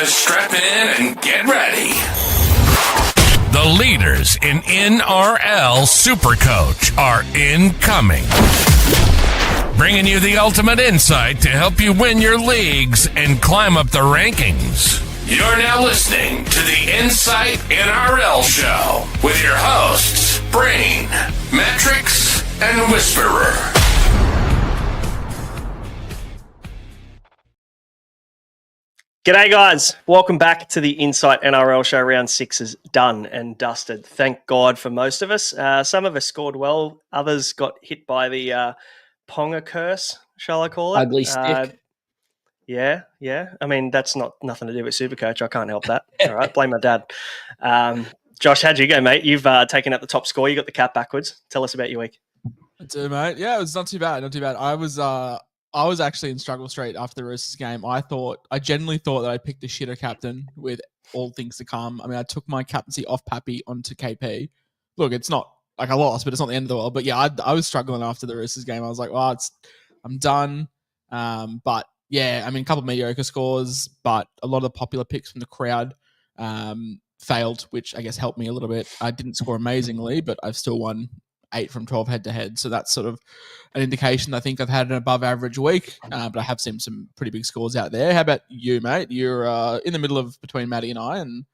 So strap in and get ready. The leaders in NRL Supercoach are incoming. Bringing you the ultimate insight to help you win your leagues and climb up the rankings. You're now listening to the Insight NRL Show with your hosts, Brain, Mattrix, and Whisperer. G'day guys, welcome back to the Insight NRL Show. Round 6 is done and dusted. Thank God for most of us. Some of us scored well, others got hit by the Ponga curse, shall I call it? Ugly stick. Yeah. I mean, that's nothing to do with Supercoach. I can't help that. All right, blame my dad. Josh, how'd you go, mate? You've taken out the top score. You got the cap backwards. Tell us about your week. I do, mate. Yeah, it was not too bad. I was actually in struggle street after the Roosters game. I genuinely thought that I picked a shitter captain with all things to come. I mean, I took my captaincy off Pappy onto KP. Look, it's not like I lost, but it's not the end of the world. But yeah, I was struggling after the Roosters game. I was like, well, I'm done. But yeah, I mean, a couple of mediocre scores, but a lot of the popular picks from the crowd failed, which I guess helped me a little bit. I didn't score amazingly, but I've still won 8 from 12 head-to-head. So that's sort of an indication I think I've had an above-average week, but I have seen some pretty big scores out there. How about you, mate? You're in the middle of between Maddie and I, and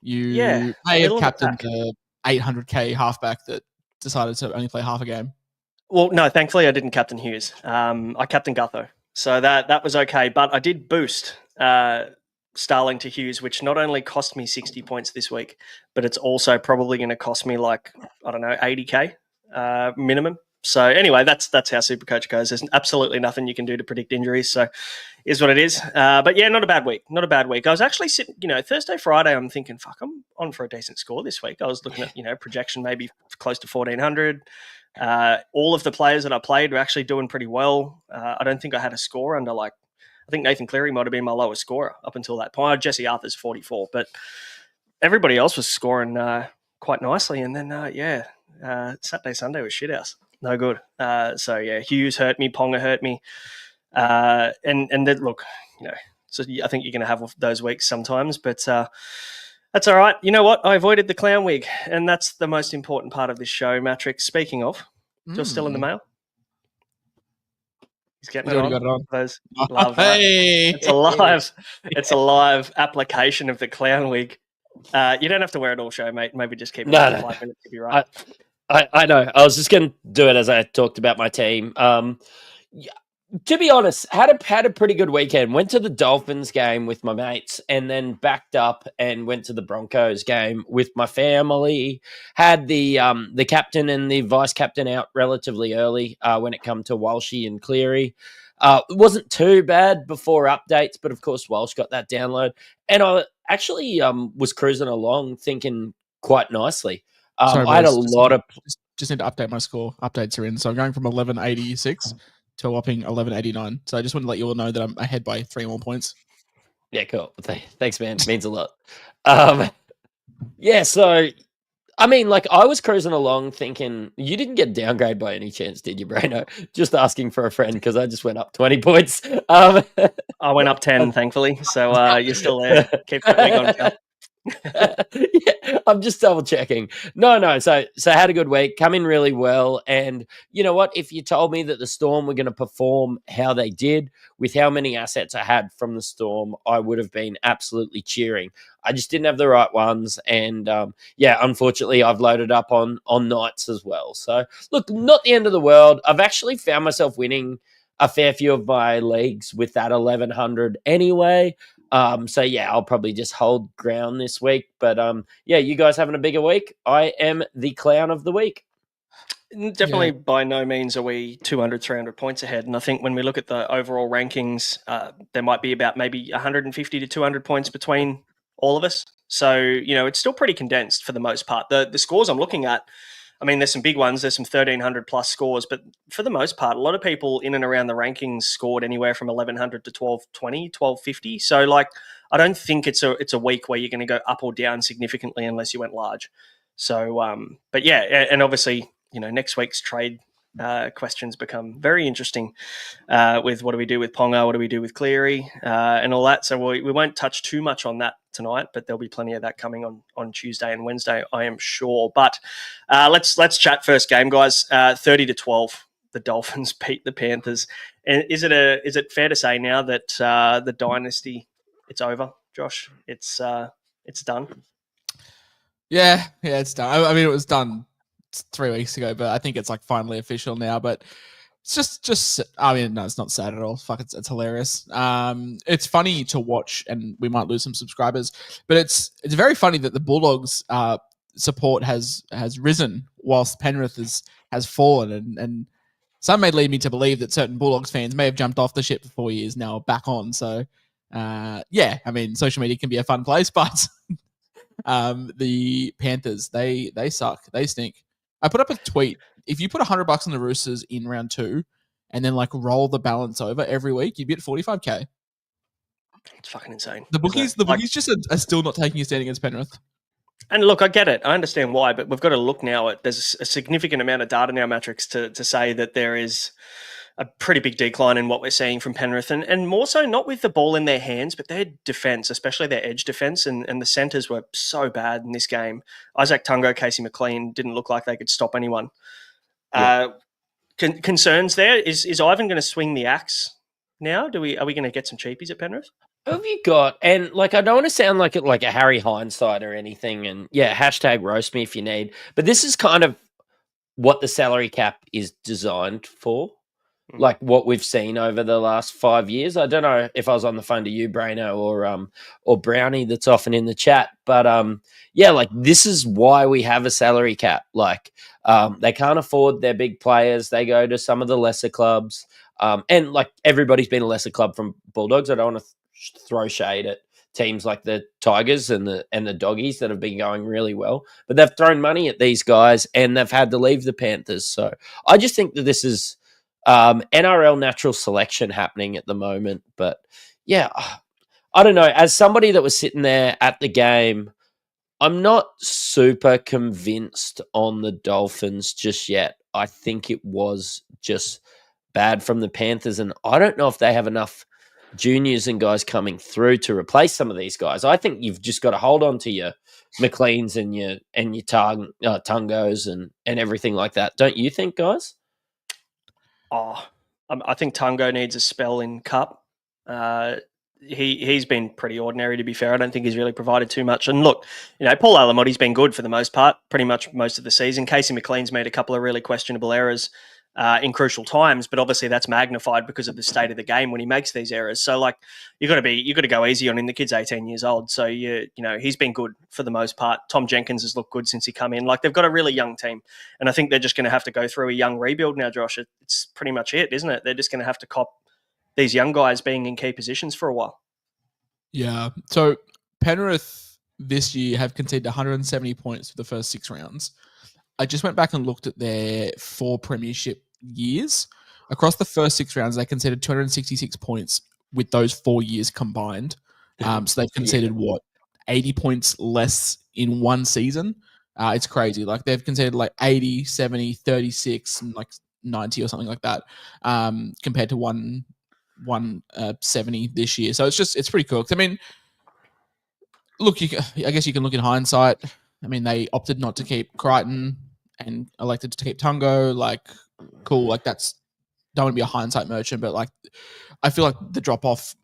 you may have captained the 800k halfback that decided to only play half a game. Well, no, thankfully I didn't captain Hughes. I captained Gutho. So that was okay, but I did boost Starling to Hughes, which not only cost me 60 points this week, but it's also probably going to cost me 80k minimum. So anyway, that's how Supercoach goes. There's absolutely nothing you can do to predict injuries. So is what it is. But yeah, not a bad week. I was actually sitting, Thursday, Friday, I'm thinking, fuck, I'm on for a decent score this week. I was looking at, projection maybe close to 1,400. All of the players that I played were actually doing pretty well. I don't think I had a score under I think Nathan Cleary might have been my lowest scorer up until that point. Jesse Arthur's 44, but everybody else was scoring quite nicely. And then, Saturday, Sunday was shithouse. No good. So, yeah, Hughes hurt me. Ponga hurt me. And then, look, so I think you're going to have those weeks sometimes, but that's all right. You know what? I avoided the clown wig, and that's the most important part of this show, Mattrix. Speaking of, you're still in the mail? He's getting it on. Those love hey. It's a live application of the clown wig. You don't have to wear it all show, mate. Maybe just keep it for 5 minutes if you're right. I know. I was just going to do it as I talked about my team. To be honest, had a pretty good weekend. Went to the Dolphins game with my mates and then backed up and went to the Broncos game with my family. Had the captain and the vice captain out relatively early when it come to Walshy and Cleary. It wasn't too bad before updates, but of course Walsh got that download. And I actually was cruising along thinking quite nicely. Sorry, I had a lot of... Just need to update my score. Updates are in. So I'm going from 1186 to a whopping 1189. So I just want to let you all know that I'm ahead by 3 more points. Yeah, cool. Thanks, man. It means a lot. So, I mean, I was cruising along thinking, you didn't get downgrade by any chance, did you, Braino? Just asking for a friend because I just went up 20 points. I went up 10, thankfully. So you're still there. Keep that leg on track. Yeah, I'm just double checking. No. So had a good week, come in really well. And you know what? If you told me that the Storm were going to perform how they did with how many assets I had from the Storm, I would have been absolutely cheering. I just didn't have the right ones. And unfortunately, I've loaded up on Knights as well. So look, not the end of the world. I've actually found myself winning a fair few of my leagues with that 1100 anyway. I'll probably just hold ground this week. But you guys having a bigger week? I am the clown of the week. Definitely by no means are we 200, 300 points ahead. And I think when we look at the overall rankings, there might be about maybe 150 to 200 points between all of us. So, it's still pretty condensed for the most part. The scores I'm looking at, I mean, there's some big ones. There's some 1,300 plus scores, but for the most part, a lot of people in and around the rankings scored anywhere from 1,100 to 1,220, 1,250. So, I don't think it's a week where you're going to go up or down significantly unless you went large. So, and obviously, next week's trade questions become very interesting with what do we do with Ponga, what do we do with Cleary, and all that. So we won't touch too much on that tonight, but there'll be plenty of that coming on Tuesday and Wednesday, I am sure. But let's chat first game, guys. 30-12, the Dolphins beat the Panthers. And is it fair to say now that the dynasty, it's over, Josh? It's done. Yeah, it's done. I mean, it was done 3 weeks ago, but I think it's like finally official now. But it's just. I mean, no, it's not sad at all. Fuck, it's hilarious. It's funny to watch, and we might lose some subscribers, but it's very funny that the Bulldogs support has risen whilst Penrith has fallen, and some may lead me to believe that certain Bulldogs fans may have jumped off the ship for 4 years now, back on. So, yeah, I mean, social media can be a fun place, but. The Panthers, they suck. They stink. I put up a tweet. If you put $100 on the Roosters in round 2 and then like roll the balance over every week, you'd be at 45K. It's fucking insane. The bookies just are still not taking a stand against Penrith. And look, I get it. I understand why, but we've got to look now at, there's a significant amount of data now, Mattrix, to say that there is a pretty big decline in what we're seeing from Penrith, and more so not with the ball in their hands, but their defence, especially their edge defence, and the centres were so bad in this game. Isaac Tungo, Casey McLean didn't look like they could stop anyone. Yeah. Concerns there? Is Ivan going to swing the axe now? Are we going to get some cheapies at Penrith? Who have you got? And like, I don't want to sound like a Harry Hindsight or anything, and yeah, hashtag roast me if you need, but this is kind of what the salary cap is designed for. Like what we've seen over the last 5 years. I don't know if I was on the phone to you, Braino, or Brownie that's often in the chat, but yeah, like this is why we have a salary cap. Like they can't afford their big players. They go to some of the lesser clubs, and like everybody's been a lesser club from Bulldogs. I don't want to throw shade at teams like the Tigers and the Doggies that have been going really well, but they've thrown money at these guys and they've had to leave the Panthers. So I just think that this is NRL natural selection happening at the moment. But yeah, I don't know. As somebody that was sitting there at the game, I'm not super convinced on the Dolphins just yet. I think it was just bad from the Panthers, and I don't know if they have enough juniors and guys coming through to replace some of these guys. I think you've just got to hold on to your McLeans and your Tungos and everything like that. Don't you think, guys? I think Tungo needs a spell in Cup. He's been pretty ordinary, to be fair. I don't think he's really provided too much. And look, Paul Alamotti's been good for the most part, pretty much most of the season. Casey McLean's made a couple of really questionable errors in crucial times, but obviously that's magnified because of the state of the game when he makes these errors. So like you got to go easy on him. The kid's 18 years old, so he's been good for the most part. Tom Jenkins has looked good since he come in. Like they've got a really young team, and I think they're just going to have to go through a young rebuild now, Josh. It's pretty much it, isn't it? They're just going to have to cop these young guys being in key positions for a while. Yeah. So Penrith this year have conceded 170 points for the first 6 rounds. I just went back and looked at their 4 premiership years. Across the first 6 rounds, they conceded 266 points with those 4 years combined. So they've conceded 80 points less in one season. It's crazy. Like they've conceded like 80, 70, 36, and like 90 or something like that, compared to 170 this year. So it's pretty cooked. I mean, look, I guess you can look in hindsight. I mean, they opted not to keep Crichton and elected to keep Tungo. Like, cool. Like don't want to be a hindsight merchant, but like, I feel like the drop off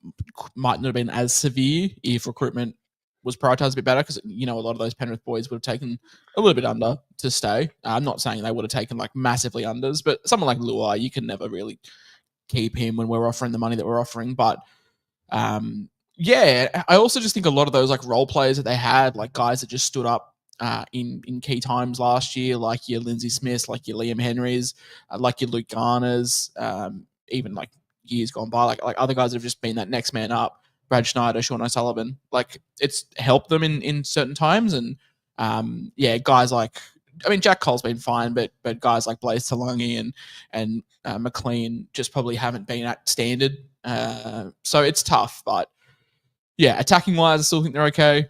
might not have been as severe if recruitment was prioritized a bit better, because a lot of those Penrith boys would have taken a little bit under to stay. I'm not saying they would have taken like massively unders, but someone like Luai, you can never really keep him when we're offering the money that we're offering. But yeah, I also just think a lot of those like role players that they had, like guys that just stood up in key times last year, like your Lindsay Smiths, like your Liam Henrys, like your Luke Garners, even like years gone by, like other guys that have just been that next man up, Brad Schneider, Sean O'Sullivan. Like it's helped them in certain times. And guys like, I mean, Jack Cole's been fine, but guys like Blaze Talangi and McLean just probably haven't been at standard. So it's tough, but yeah, attacking wise, I still think they're okay.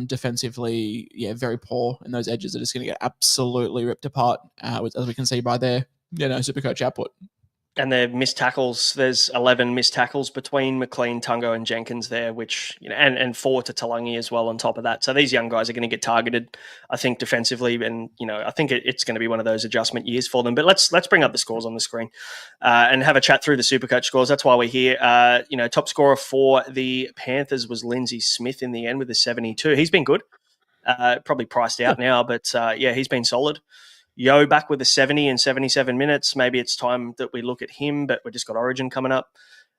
Defensively, very poor, and those edges are just going to get absolutely ripped apart, as we can see by their Supercoach output. And their missed tackles, there's 11 missed tackles between McLean, Tungo, and Jenkins there, which, and 4 to Talangi as well on top of that. So these young guys are going to get targeted, I think, defensively. And, I think it's going to be one of those adjustment years for them. But let's bring up the scores on the screen and have a chat through the Supercoach scores. That's why we're here. Top scorer for the Panthers was Lindsay Smith in the end with a 72. He's been good. Probably priced out now, but he's been solid. Yo back with a 70 in 77 minutes. Maybe it's time that we look at him, but we just got Origin coming up.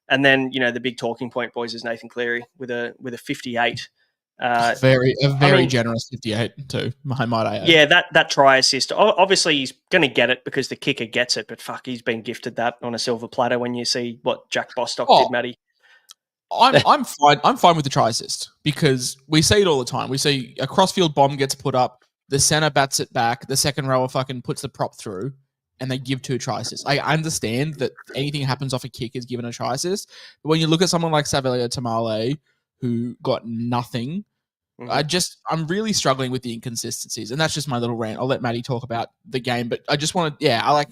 And then, the big talking point, boys, is Nathan Cleary with a 58. Very generous 58 too, might I add. Yeah, that try assist. Obviously, he's going to get it because the kicker gets it, but fuck, he's been gifted that on a silver platter when you see what Jack Bostock did, Matty. I'm fine. I'm fine with the try assist because we see it all the time. We see a crossfield bomb gets put up. The center bats it back. The second rower fucking puts the prop through, and they give 2 try assists. I understand that anything happens off a kick is given a try assist, but when you look at someone like Savelia Tamale, who got nothing, I'm really struggling with the inconsistencies, and that's just my little rant. I'll let Matty talk about the game, but I just want to,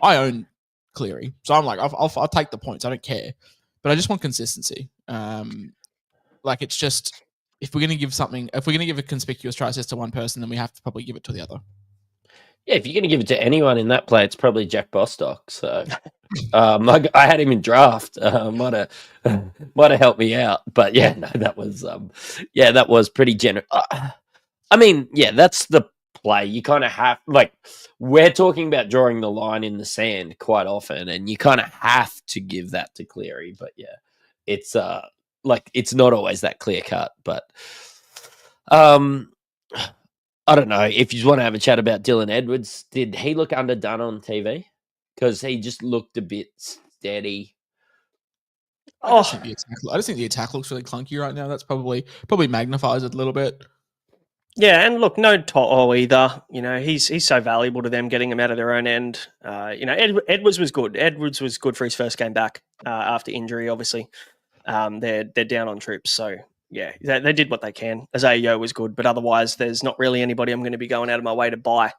I own Cleary, so I'm like, I'll take the points. I don't care, but I just want consistency. It's just. If we're going to give a conspicuous try assist to one person, then we have to probably give it to the other. Yeah, if you're going to give it to anyone in that play, it's probably Jack Bostock. So I had him in draft. Might have helped me out. But that was pretty generous. That's the play. You kind of have, we're talking about drawing the line in the sand quite often, and you kind of have to give that to Cleary. But it's it's not always that clear cut, but I don't know if you want to have a chat about Dylan Edwards. Did he look underdone on TV? Because he just looked a bit steady. I just think the attack looks really clunky right now. That's probably magnifies it a little bit. Yeah, and look, no To'o either. He's so valuable to them, getting them out of their own end. Edwards was good. Edwards was good for his first game back after injury, obviously. They're down on troops, so they did what they can. Isaiah was good, but otherwise, there's not really anybody I'm going to be going out of my way to buy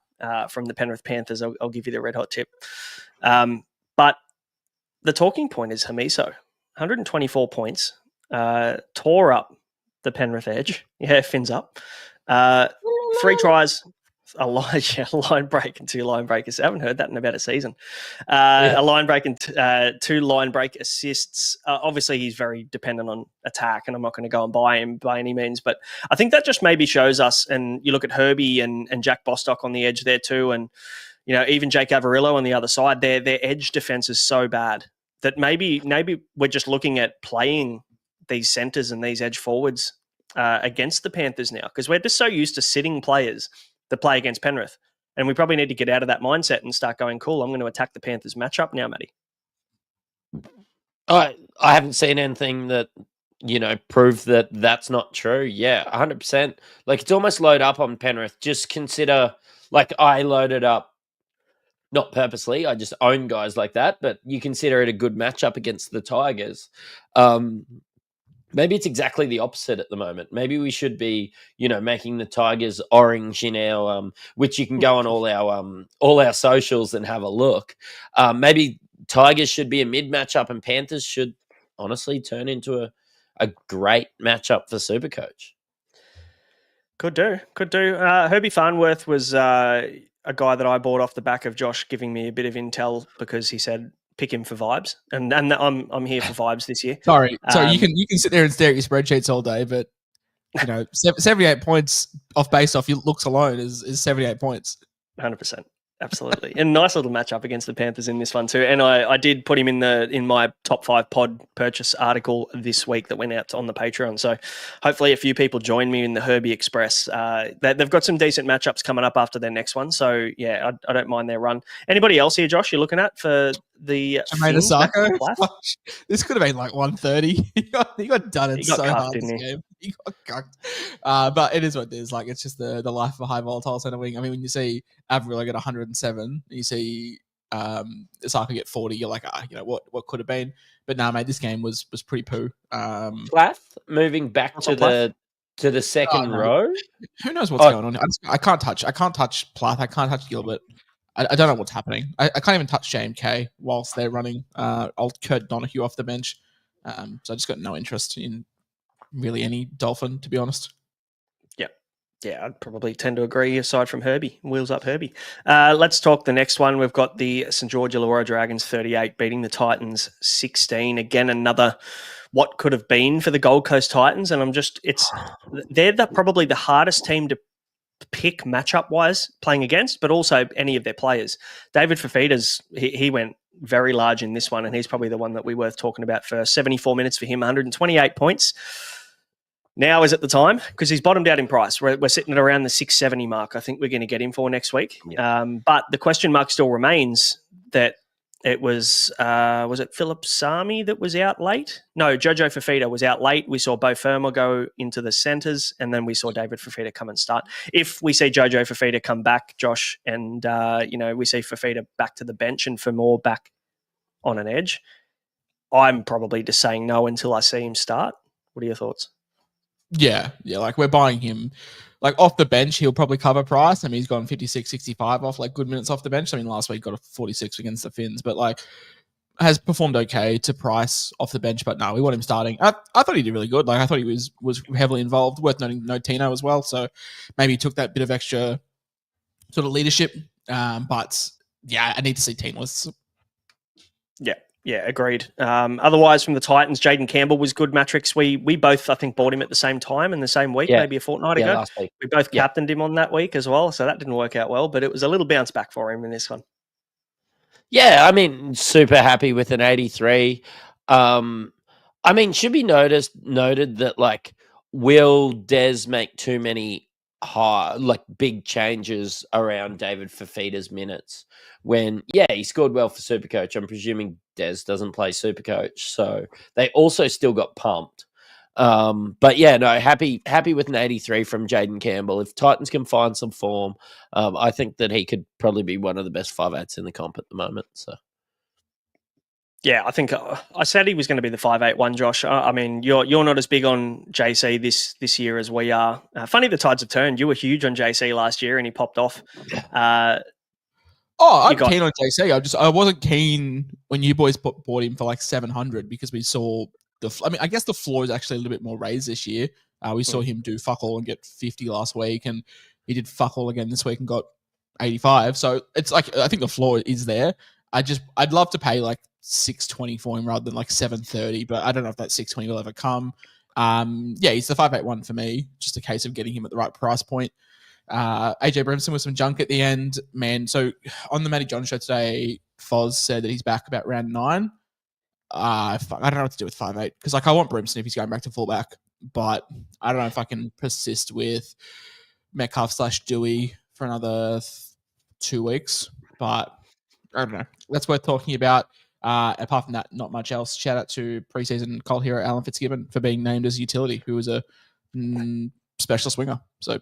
from the Penrith Panthers. I'll give you the red hot tip. But the talking point is Hamiso, 124 points, tore up the Penrith edge. Yeah, fins up. 3 tries. A line break and 2 line breakers. I haven't heard that in about a season. A line break and 2 line break assists. Obviously, he's very dependent on attack, and I'm not going to go and buy him by any means. But I think that just maybe shows us, and you look at Herbie and Jack Bostock on the edge there too, and even Jake Avarillo on the other side. Their edge defense is so bad that maybe we're just looking at playing these centers and these edge forwards against the Panthers now, because we're just so used to sitting players that play against Penrith. And we probably need to get out of that mindset and start going, cool, I'm going to attack the Panthers matchup now, Matty. I haven't seen anything that, prove that that's not true. Yeah, 100%. It's almost load up on Penrith. Just consider, I loaded up, not purposely, I just own guys like that, but you consider it a good matchup against the Tigers. Maybe it's exactly the opposite at the moment. Maybe we should be, making the Tigers orange in our, which you can go on all our socials and have a look. Maybe Tigers should be a mid matchup, and Panthers should honestly turn into a great matchup for Supercoach. Could do. Herbie Farnworth was a guy that I bought off the back of Josh giving me a bit of intel because he said pick him for vibes, and I'm here for vibes this year. Sorry, you can sit there and stare at your spreadsheets all day, but 78 points based off your looks alone is 78 points. 100%. Absolutely. And nice little matchup against the Panthers in this one too. And I did put him in my top 5 pod purchase article this week that went out on the Patreon. So hopefully a few people join me in the Herbie Express. They've got some decent matchups coming up after their next one. So yeah, I don't mind their run. Anybody else here, Josh, you're looking at for the This could have been 130. He got done in so hard this game. He got cucked. But it is what it is. It's just the life of a high volatile centre wing. I mean, when you see Avril get 107, you see Osaka get 40, you're like, what could have been? But no, mate, this game was pretty poo. Plath moving back to the second row. Who knows what's going on? I can't touch Plath. I can't touch Gilbert. I don't know what's happening. I can't even touch JMK whilst they're running old Kurt Donahue off the bench. So I just got no interest in really any Dolphin, to be honest. Yeah, I'd probably tend to agree, aside from Herbie. Wheels up Herbie. Let's talk the next one. We've got the St. George Illawarra Dragons 38 beating the Titans 16. Again, another what could have been for the Gold Coast Titans. And they're probably the hardest team to pick matchup-wise playing against, but also any of their players. David Fafita's, he went very large in this one, and he's probably the one that we're worth talking about first. 74 minutes for him, 128 points. Now is at the time because he's bottomed out in price. We're sitting at around the 670 mark. I think we're going to get him for next week. Yeah. But the question mark still remains that it was it Philip Sami that was out late? No, Jojo Fafita was out late. We saw Bo Firma go into the centres, and then we saw David Fafita come and start. If we see Jojo Fafita come back, Josh, and we see Fafita back to the bench and Fermor back on an edge, I'm probably just saying no until I see him start. What are your thoughts? Yeah, like we're buying him like off the bench. He'll probably cover price. I mean, he's gone 56, 65 off like good minutes off the bench. I mean, last week got a 46 against the Finns, but like has performed okay to price off the bench. But no, we want him starting. I thought he did really good. Like I thought he was heavily involved. Worth noting, no Tino as well. So maybe he took that bit of extra sort of leadership. But yeah, I need to see Tino. Yeah, agreed. Otherwise, from the Titans, Jaden Campbell was good. Mattrix, we both, I think, bought him at the same time in the same week, maybe a fortnight ago. Last week. We both captained him on that week as well, so that didn't work out well, but it was a little bounce back for him in this one. Yeah, I mean, super happy with an 83. I mean, should be noted that, like, will Des make too many big changes around David Fafita's minutes when, he scored well for Supercoach. I'm presuming Des doesn't play Supercoach, so they also still got pumped. But yeah, no, happy with an 83 from Jaden Campbell. If Titans can find some form, I think that he could probably be one of the best 5'8" in the comp at the moment. So. Yeah, I think I said he was going to be the 5'8" Josh. I mean, you're not as big on JC this year as we are. Funny the tides have turned. You were huge on JC last year, and he popped off. I'm keen on JC. I wasn't keen when you boys bought him for like 700 because we saw I guess the floor is actually a little bit more raised this year. We saw him do fuck all and get 50 last week, and he did fuck all again this week and got 85. So it's like I think the floor is there. I'd love to pay like 620 for him rather than like 730, but I don't know if that 620 will ever come. He's the 5'8" for me. Just a case of getting him at the right price point. AJ Brimson with some junk at the end, man. So on the Matty John show today, Foz said that he's back about round 9. I don't know what to do with 5'8" because like I want Brimson if he's going back to fullback, but I don't know if I can persist with Metcalf / Dewey for another 2 weeks. But I don't know. That's worth talking about. Apart from that, not much else. Shout out to preseason Colt hero Alan Fitzgibbon for being named as utility, who was a special swinger. So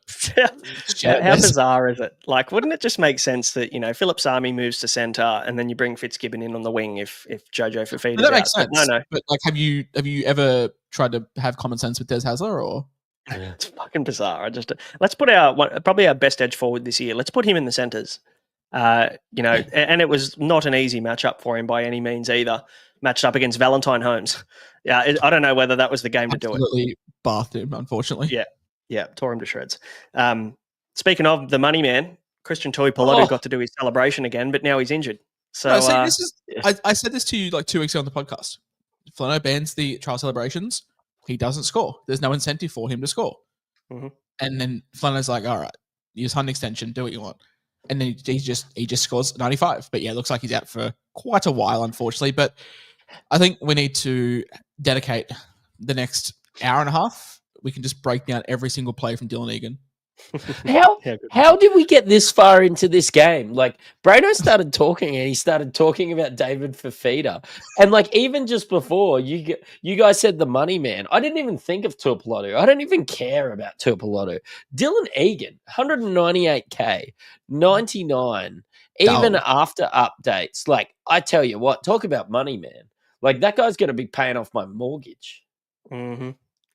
how bizarre is it? Like, wouldn't it just make sense that Philip Sami moves to centre and then you bring Fitzgibbon in on the wing if Jojo Fafita? That makes sense. No. But like, have you ever tried to have common sense with Des Hasler or? It's fucking bizarre. Let's put probably our best edge forward this year. Let's put him in the centres. And it was not an easy matchup for him by any means either. Matched up against Valentine Holmes. Yeah, I don't know whether that was the game to do it. Absolutely bathed him, unfortunately. Yeah, tore him to shreds. Speaking of the money man, Christian Tuipulotu got to do his celebration again, but now he's injured. So I said this to you like 2 weeks ago on the podcast. Flano bans the trial celebrations. He doesn't score. There's no incentive for him to score. Mm-hmm. And then Flano's like, all right, use hunt extension, do what you want. And then he just scores 95. But yeah, it looks like he's out for quite a while, unfortunately. But I think we need to dedicate the next hour and a half. We can just break down every single play from Dylan Egan. How did we get this far into this game? Like, Braino started talking and he started talking about David Fafita. And like, even just before, you guys said the money man. I didn't even think of Tuipulotu. I don't even care about Tuipulotu. Dylan Egan, 198K, 99, even after updates. Like, I tell you what, talk about money man. Like, that guy's going to be paying off my mortgage. Mm-hmm.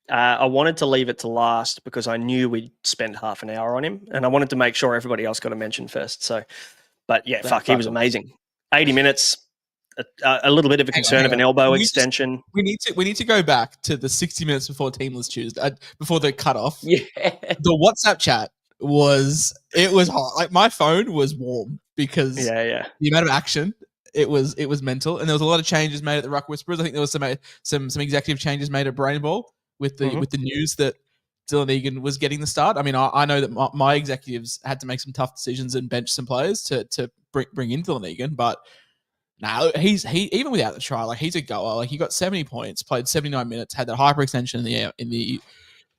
I wanted to leave it to last because I knew we'd spend half an hour on him, and I wanted to make sure everybody else got a mention first. So But yeah, he was amazing. 80 minutes, a little bit of a concern of an elbow extension. We need to go back to the 60 minutes before Teamless Tuesday, before the cutoff. Yeah. The WhatsApp chat was hot. Like my phone was warm because the amount of action. It was mental, and there was a lot of changes made at the Ruck Whisperers. I think there was some executive changes made at Braino with the news that Dylan Egan was getting the start. I mean, I know that my executives had to make some tough decisions and bench some players to bring in Dylan Egan, but now he even without the try, like he's a goer. Like he got 70 points, played 79 minutes, had that hyperextension in the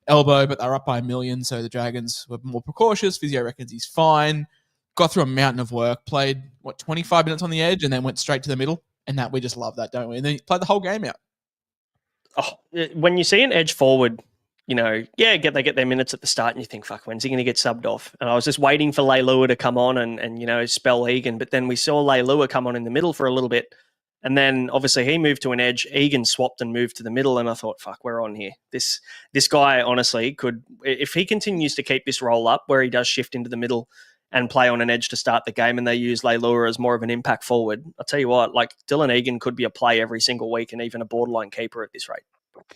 elbow, but they're up by 1 million, so the Dragons were more precautious. Physio reckons he's fine. Got through a mountain of work, played 25 minutes on the edge, and then went straight to the middle. And that we just love that, don't we? And then he played the whole game out. Oh, when you see an edge forward, they get their minutes at the start, and you think, fuck, when's he going to get subbed off? And I was just waiting for Leilua to come on and spell Egan, but then we saw Leilua come on in the middle for a little bit, and then obviously he moved to an edge. Egan swapped and moved to the middle, and I thought, fuck, we're on here. This guy honestly could, if he continues to keep this roll up where he does shift into the middle and play on an edge to start the game, and they use Leilua as more of an impact forward, I'll tell you what, like Dylan Egan could be a play every single week and even a borderline keeper at this rate.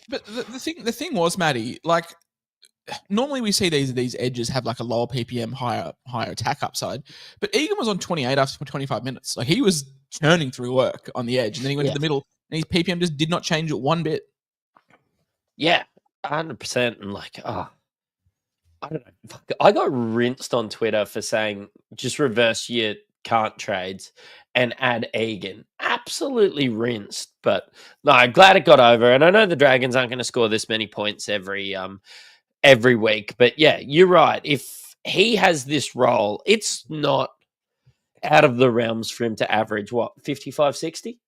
But the thing was, Matty, like normally we see these edges have like a lower PPM, higher attack upside, but Egan was on 28 after 25 minutes. Like he was churning through work on the edge, and then he went to the middle, and his PPM just did not change it one bit. Yeah, 100%. And like, I don't know. I got rinsed on Twitter for saying just reverse your can't trades and add Egan. Absolutely rinsed. But no, I'm glad it got over. And I know the Dragons aren't going to score this many points every week. But yeah, you're right. If he has this role, it's not out of the realms for him to average, 55, 60?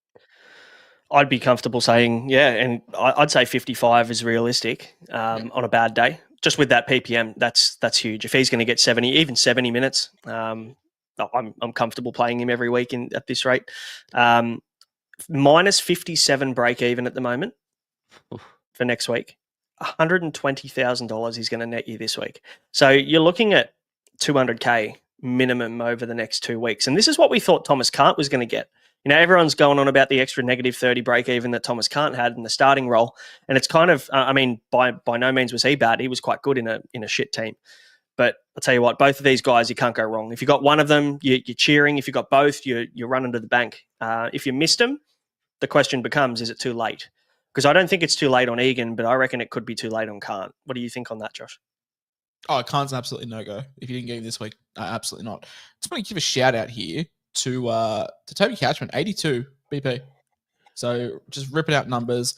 I'd be comfortable saying, yeah, and I'd say 55 is realistic on a bad day. Just with that PPM, that's huge. If he's going to get 70 minutes, I'm comfortable playing him every week at this rate. Minus 57 break even at the moment for next week. $120,000 he's going to net you this week. So you're looking at 200K minimum over the next 2 weeks. And this is what we thought Thomas Cant was going to get. Everyone's going on about the extra negative 30 break even that Thomas Cant had in the starting role. And it's kind of, by no means was he bad. He was quite good in a shit team. But I'll tell you what, both of these guys, you can't go wrong. If you got one of them, you're cheering. If you got both, you're running to the bank. If you missed them, the question becomes, is it too late? Because I don't think it's too late on Egan, but I reckon it could be too late on Cant. What do you think on that, Josh? Oh, Cant's absolutely no-go. If you didn't get him this week, absolutely not. Just want to give a shout-out here to Toby Catchman, 82 BP. So just ripping out numbers.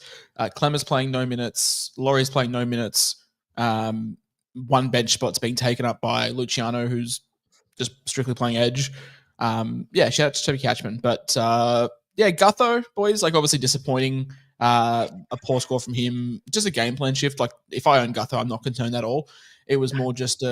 Clemmer's playing no minutes. Laurie's playing no minutes. One bench spot's being taken up by Luciano, who's just strictly playing edge. Shout out to Toby Catchman. But Gutho, boys, like obviously disappointing. A poor score from him. Just a game plan shift. Like if I own Gutho, I'm not concerned at all. It was more just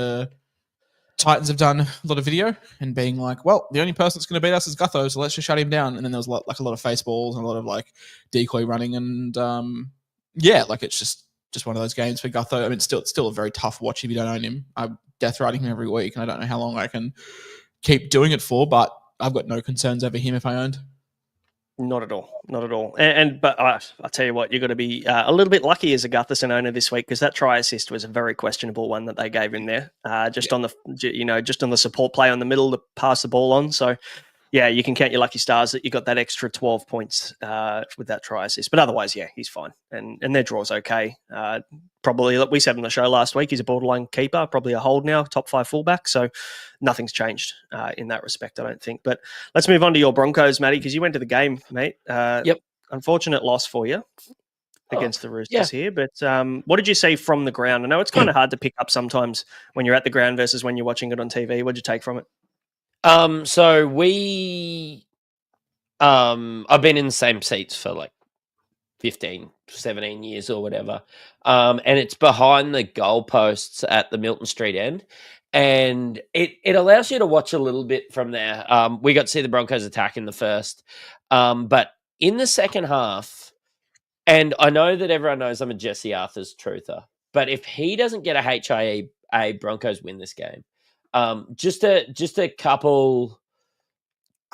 Titans have done a lot of video and being like, well, the only person that's going to beat us is Gutho, so let's just shut him down. And then there was a lot of face balls and a lot of like decoy running, and it's just one of those games for Gutho. I mean, it's still a very tough watch if you don't own him. I'm death riding him every week, and I don't know how long I can keep doing it for, but I've got no concerns over him if I owned. Not at all. But I'll tell you what, you've got to be a little bit lucky as a Gutherson owner this week, because that try assist was a very questionable one that they gave him there. On the support play on the middle to pass the ball on. So yeah, you can count your lucky stars that you got that extra 12 points with that try assist. But otherwise, yeah, he's fine. And their draw's okay. Probably, like we said on the show last week, he's a borderline keeper, probably a hold now, top 5 fullback. So nothing's changed in that respect, I don't think. But let's move on to your Broncos, Matty, because you went to the game, mate. Yep. Unfortunate loss for you against the Roosters here. But what did you see from the ground? I know it's kind of hard to pick up sometimes when you're at the ground versus when you're watching it on TV. What did you take from it? So we, I've been in the same seats for like 15, 17 years or whatever. And it's behind the goalposts at the Milton Street end. And it allows you to watch a little bit from there. We got to see the Broncos attack in the first. But in the second half, and I know that everyone knows I'm a Jesse Arthur's truther, but if he doesn't get a HIA, Broncos win this game. Just a couple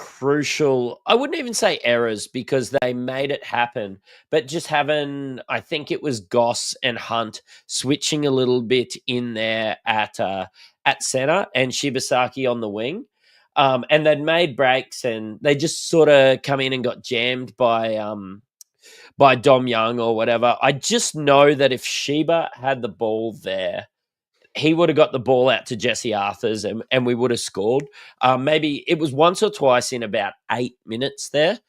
crucial, I wouldn't even say errors because they made it happen, but just having, I think it was Goss and Hunt switching a little bit in there at center and Shibasaki on the wing. And they'd made breaks and they just sort of come in and got jammed by Dom Young or whatever. I just know that if Sheba had the ball there, he would have got the ball out to Jesse Arthurs and we would have scored. Maybe it was once or twice in about 8 minutes there.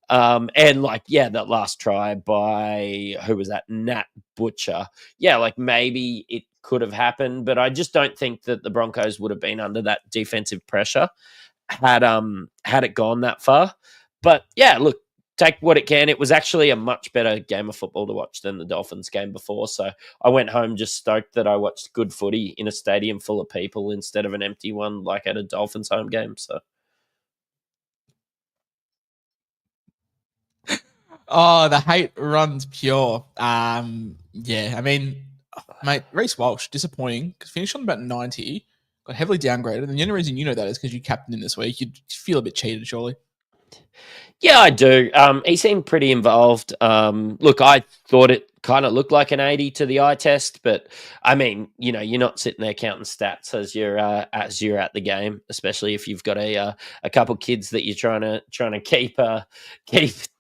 And that last try by, who was that? Nat Butcher. Yeah, maybe it could have happened, but I just don't think that the Broncos would have been under that defensive pressure had it gone that far. But yeah, look, take what it can. It was actually a much better game of football to watch than the Dolphins game before. So I went home just stoked that I watched good footy in a stadium full of people instead of an empty one like at a Dolphins home game. So. Oh, the hate runs pure. I mean, mate, Reece Walsh, disappointing. Finished on about 90, got heavily downgraded. And the only reason you know that is because you captained him this week. You'd feel a bit cheated, surely. Yeah, I do. He seemed pretty involved. Look, I thought it kind of looked like an 80 to the eye test, but I mean, you're not sitting there counting stats as you're at the game, especially if you've got a couple kids that you're trying to keep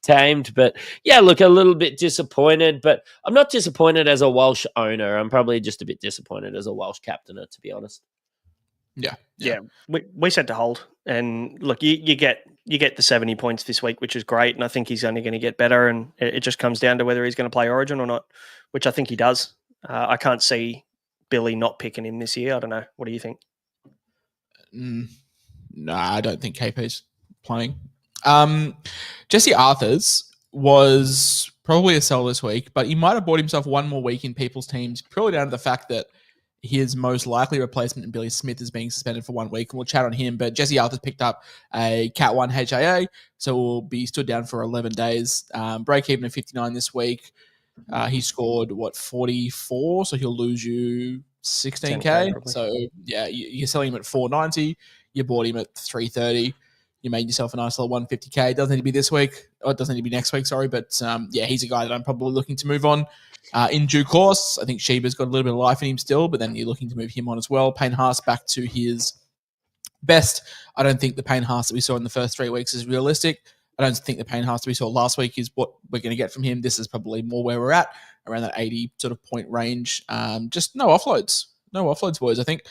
tamed. But yeah, look, a little bit disappointed, but I'm not disappointed as a Welsh owner. I'm probably just a bit disappointed as a Welsh captainer, to be honest. Yeah. We said to hold, and look, you get the 70 points this week, which is great, and I think he's only going to get better, and it just comes down to whether he's going to play Origin or not, which I think he does. I can't see Billy not picking him this year. I don't know. What do you think? No, I don't think KP's playing. Jesse Arthurs was probably a sell this week, but he might have bought himself one more week in people's teams, purely down to the fact that his most likely replacement in Billy Smith is being suspended for 1 week, and we'll chat on him. But Jesse Arthurs picked up a Cat 1 HIA, so will be stood down for 11 days. Break even at 59 this week. He scored, 44? So he'll lose you 16K. So, yeah, you're selling him at 490. You bought him at 330. You made yourself a nice little 150K. It doesn't need to be this week. Or it doesn't need to be next week, sorry. But, he's a guy that I'm probably looking to move on. In due course, I think Sheba's got a little bit of life in him still, but then you're looking to move him on as well. Payne Haas back to his best. I don't think the Payne Haas that we saw in the first 3 weeks is realistic. I don't think the Payne Haas that we saw last week is what we're going to get from him. This is probably more where we're at, around that 80 sort of point range. Just no offloads. No offloads, boys. I think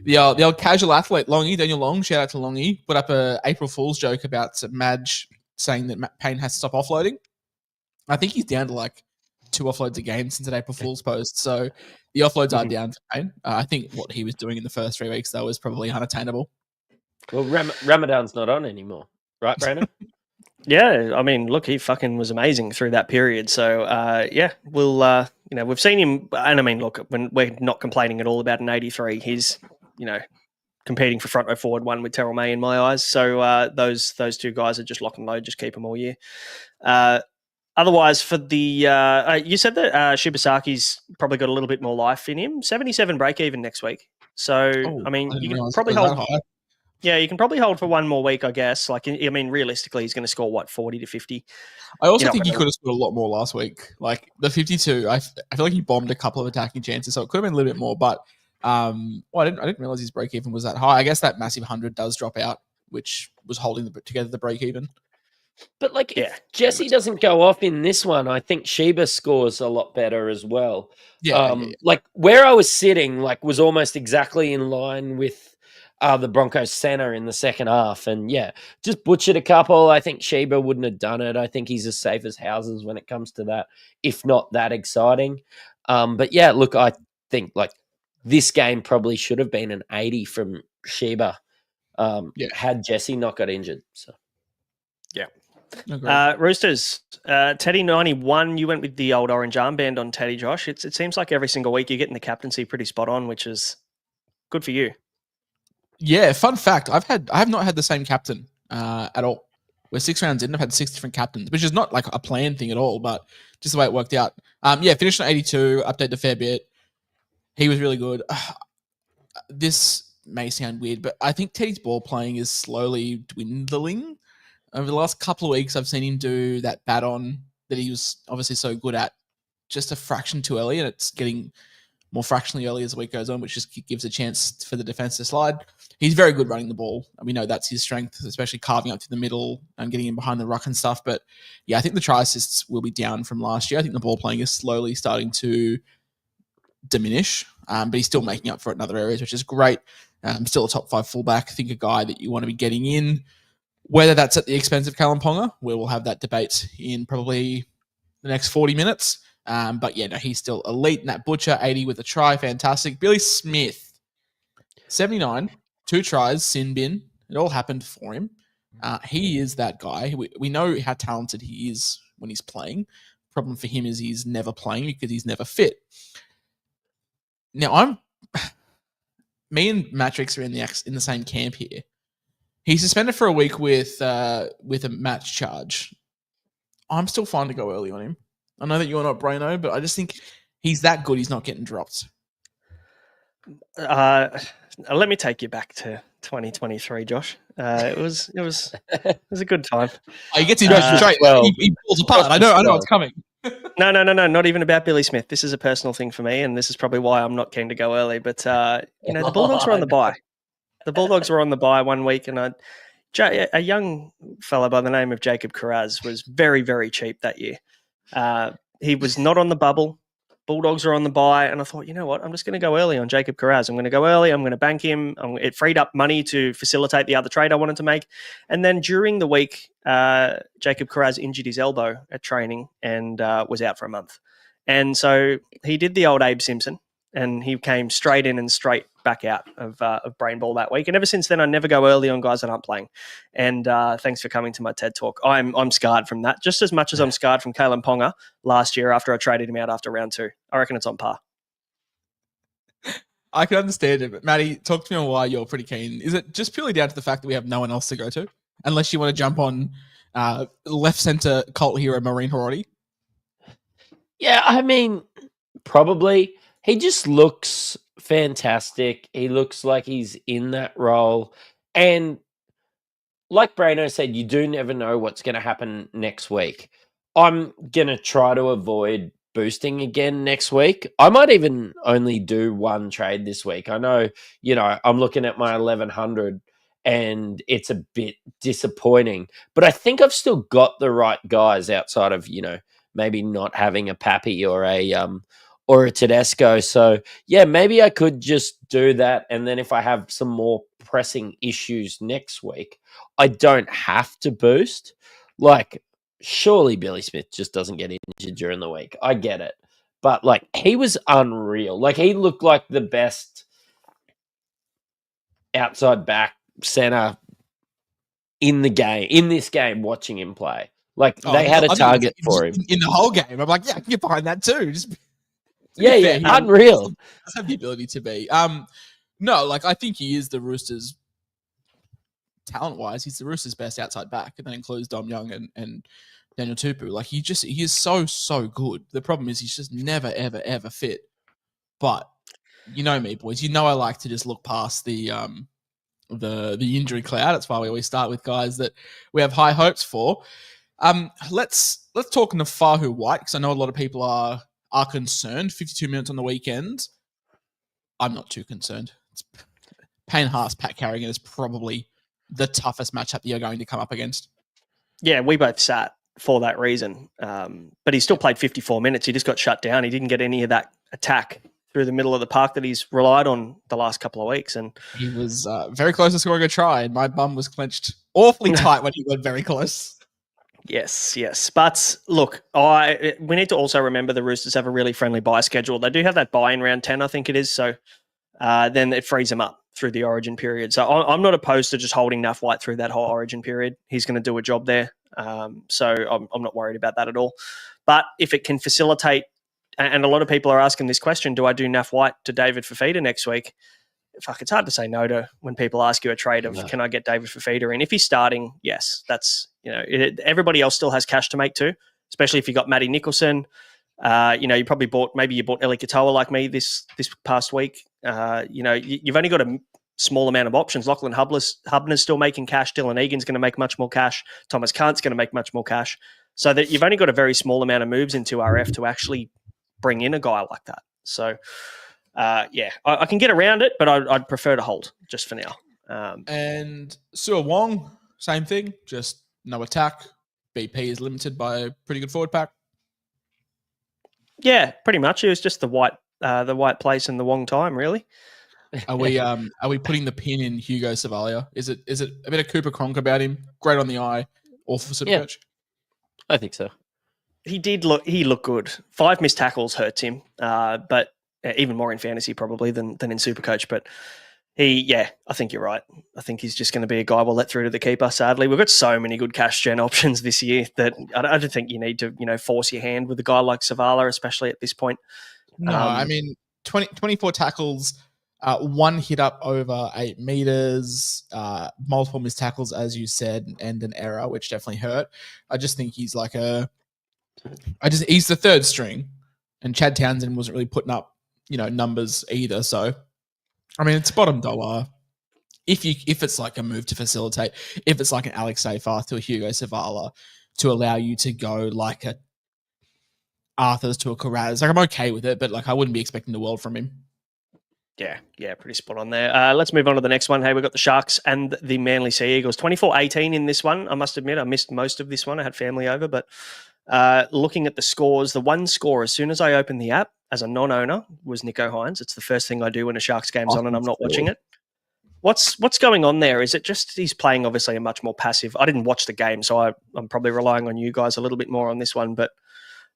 the old casual athlete, Longy, Daniel Long, shout out to Longy, put up a April Fool's joke about Madge saying that Payne has to stop offloading. I think he's down to 2 offloads a game since an April Fool's post. So the offloads are down for Payne. I think what he was doing in the first 3 weeks, though, was probably unattainable. Well, Ramadan's not on anymore, right, Braino? Yeah, I mean, look, he fucking was amazing through that period. So, we'll, we've seen him. And I mean, look, when we're not complaining at all about an 83, he's, competing for front row forward one with Terrell May in my eyes. So those 2 guys are just lock and load, just keep them all year. Otherwise, for the you said that Shibasaki's probably got a little bit more life in him. 77 break even next week. So I mean, you can probably hold. Yeah, you can probably hold for 1 more week, I guess. Realistically, he's going to score 40 to 50. I also think he could have scored a lot more last week. The 52, I feel like he bombed a couple of attacking chances, so it could have been a little bit more. But I didn't realize his break even was that high. I guess that massive 100 does drop out, which was holding together the break even. But if Jesse doesn't go off in this one, I think Sheba scores a lot better as well. Where I was sitting, was almost exactly in line with the Broncos center in the second half. And just butchered a couple. I think Sheba wouldn't have done it. I think he's as safe as houses when it comes to that, if not that exciting. But yeah, look, I think this game probably should have been an 80 from Sheba had Jesse not got injured. So. Roosters, Teddy 91, you went with the old orange armband on Teddy, Josh. It seems like every single week you're getting the captaincy pretty spot on, which is good for you. Yeah, fun fact, I have not had the same captain at all. We're 6 rounds in, I've had 6 different captains, which is not a planned thing at all, but just the way it worked out. Finished on 82, updated a fair bit. He was really good. This may sound weird, but I think Teddy's ball playing is slowly dwindling. over the last couple of weeks, I've seen him do that bat on that he was obviously so good at just a fraction too early, and it's getting more fractionally early as the week goes on, which just gives a chance for the defense to slide. He's very good running the ball, and we know that's his strength, especially carving up to the middle and getting in behind the ruck and stuff. But yeah, I think the try assists will be down from last year. I think the ball playing is slowly starting to diminish, but he's still making up for it in other areas, which is great. Still a top 5 fullback. I think a guy that you want to be getting in, whether that's at the expense of Callum Ponga, where we'll have that debate in probably the next 40 minutes. But yeah, no, he's still elite. Nat Butcher, 80 with a try. Fantastic. Billy Smith, 79, 2 tries, sin bin. It all happened for him. He is that guy. We know how talented he is when he's playing. Problem for him is he's never playing because he's never fit. Now, me and Mattrix are in the same camp here. He's suspended for a week with a match charge. I'm still fine to go early on him. I know that you're not Braino, but I just think he's that good. He's not getting dropped. Let me take you back to 2023, Josh. It was a good time. Oh, he gets in straight. Well, he pulls apart. I know it's coming. No. Not even about Billy Smith. This is a personal thing for me, and this is probably why I'm not keen to go early. But the Bulldogs were on the bye. The Bulldogs were on the bye 1 week, and a young fella by the name of Jacob Carraz was very, very cheap that year. He was not on the bubble. Bulldogs are on the bye, and I thought, you know what? I'm just going to go early on Jacob Carraz. I'm going to go early. I'm going to bank him. It freed up money to facilitate the other trade I wanted to make. And then during the week, Jacob Carraz injured his elbow at training and was out for a month. And so he did the old Abe Simpson, and he came straight in and straight back out of brain ball that week. And ever since then, I never go early on guys that aren't playing. And thanks for coming to my TED Talk. I'm scarred from that, just as much as I'm scarred from Kalen Ponga last year after I traded him out after round 2. I reckon it's on par. I can understand it, but Matty, talk to me on why you're pretty keen. Is it just purely down to the fact that we have no one else to go to? Unless you want to jump on left centre cult hero Maureen Horody? Yeah, I mean, probably. He just looks fantastic. He looks like he's in that role. And like Braino said, you do never know what's going to happen next week. I'm going to try to avoid boosting again next week. I might even only do one trade this week. I know, I'm looking at my 1100 and it's a bit disappointing, but I think I've still got the right guys outside of, maybe not having a Pappy or a Tedesco. So, yeah, maybe I could just do that. And then if I have some more pressing issues next week, I don't have to boost. Like, surely Billy Smith just doesn't get injured during the week. I get it. But, he was unreal. He looked like the best outside back center in this game, watching him play. They had a target for him. In the whole game. I'm like, yeah, I can get behind that too. Yeah, unreal. Does have the ability to be. No, I think he is the Roosters, talent-wise, he's the Roosters' best outside back, and that includes Dom Young and Daniel Tupu. He is so good. The problem is he's just never, ever, ever fit. But you know me, boys. You know I like to just look past the injury cloud. That's why we always start with guys that we have high hopes for. Let's talk Nafahu White, because I know a lot of people are concerned. 52 minutes on the weekend. I'm not too concerned. Payne Haas, Pat Carrigan is probably the toughest matchup that you're going to come up against. Yeah, we both sat for that reason. But he still played 54 minutes. He just got shut down. He didn't get any of that attack through the middle of the park that he's relied on the last couple of weeks. And he was very close to scoring a try, and my bum was clenched awfully tight when he got very close. Yes. But look, we need to also remember the Roosters have a really friendly bye schedule. They do have that bye in round 10, I think it is. So then it frees them up through the origin period. So I'm not opposed to just holding Naf White through that whole origin period. He's going to do a job there. So I'm not worried about that at all. But if it can facilitate, and a lot of people are asking this question, do I do Naf White to David Fifita next week? Fuck, it's hard to say no to when people ask you a trade of, can I get David Fifita in? If he's starting, yes, that's, everybody else still has cash to make too, especially if you got Matty Nicholson. You probably bought Eli Katoa like me this past week. You've only got small amount of options. Lachlan Hubner's still making cash. Dylan Egan's going to make much more cash. Thomas Kant's going to make much more cash. So that you've only got a very small amount of moves into RF to actually bring in a guy like that. So, I can get around it, but I'd prefer to hold just for now. And Sua Wong, same thing, just no attack. BP is limited by a pretty good forward pack. Yeah, pretty much. It was just the white place and the Wong time, really. Are we putting the pin in Hugo Savalia? Is it a bit of Cooper Cronk about him? Great on the eye, awful for Supercoach. I think so. He looked good. 5 missed tackles hurts him, but even more in fantasy probably than in Supercoach. But I think you're right. I think he's just going to be a guy we'll let through to the keeper. Sadly, we've got so many good cash gen options this year that I don't think you need to force your hand with a guy like Savala, especially at this point. No, I mean 24 tackles. 1 hit up over 8 meters, multiple missed tackles, as you said, and an error, which definitely hurt. I just think he's he's the third string, and Chad Townsend wasn't really putting up, numbers either. So, I mean, it's bottom dollar. If it's like a move to facilitate, if it's like an Alex Seyfarth to a Hugo Savala to allow you to go like a Arthur's to a Carraz, I'm okay with it, but I wouldn't be expecting the world from him. Yeah, pretty spot on there. Let's move on to the next one. Hey, we've got the Sharks and the Manly Sea Eagles. 24-18 in this one. I must admit, I missed most of this one. I had family over, but looking at the scores, the one score, as soon as I opened the app as a non-owner, was Nicho Hynes. It's the first thing I do when a Sharks game's on and I'm not watching it. What's going on there? Is it just he's playing obviously a much more passive... I didn't watch the game, so I'm probably relying on you guys a little bit more on this one, but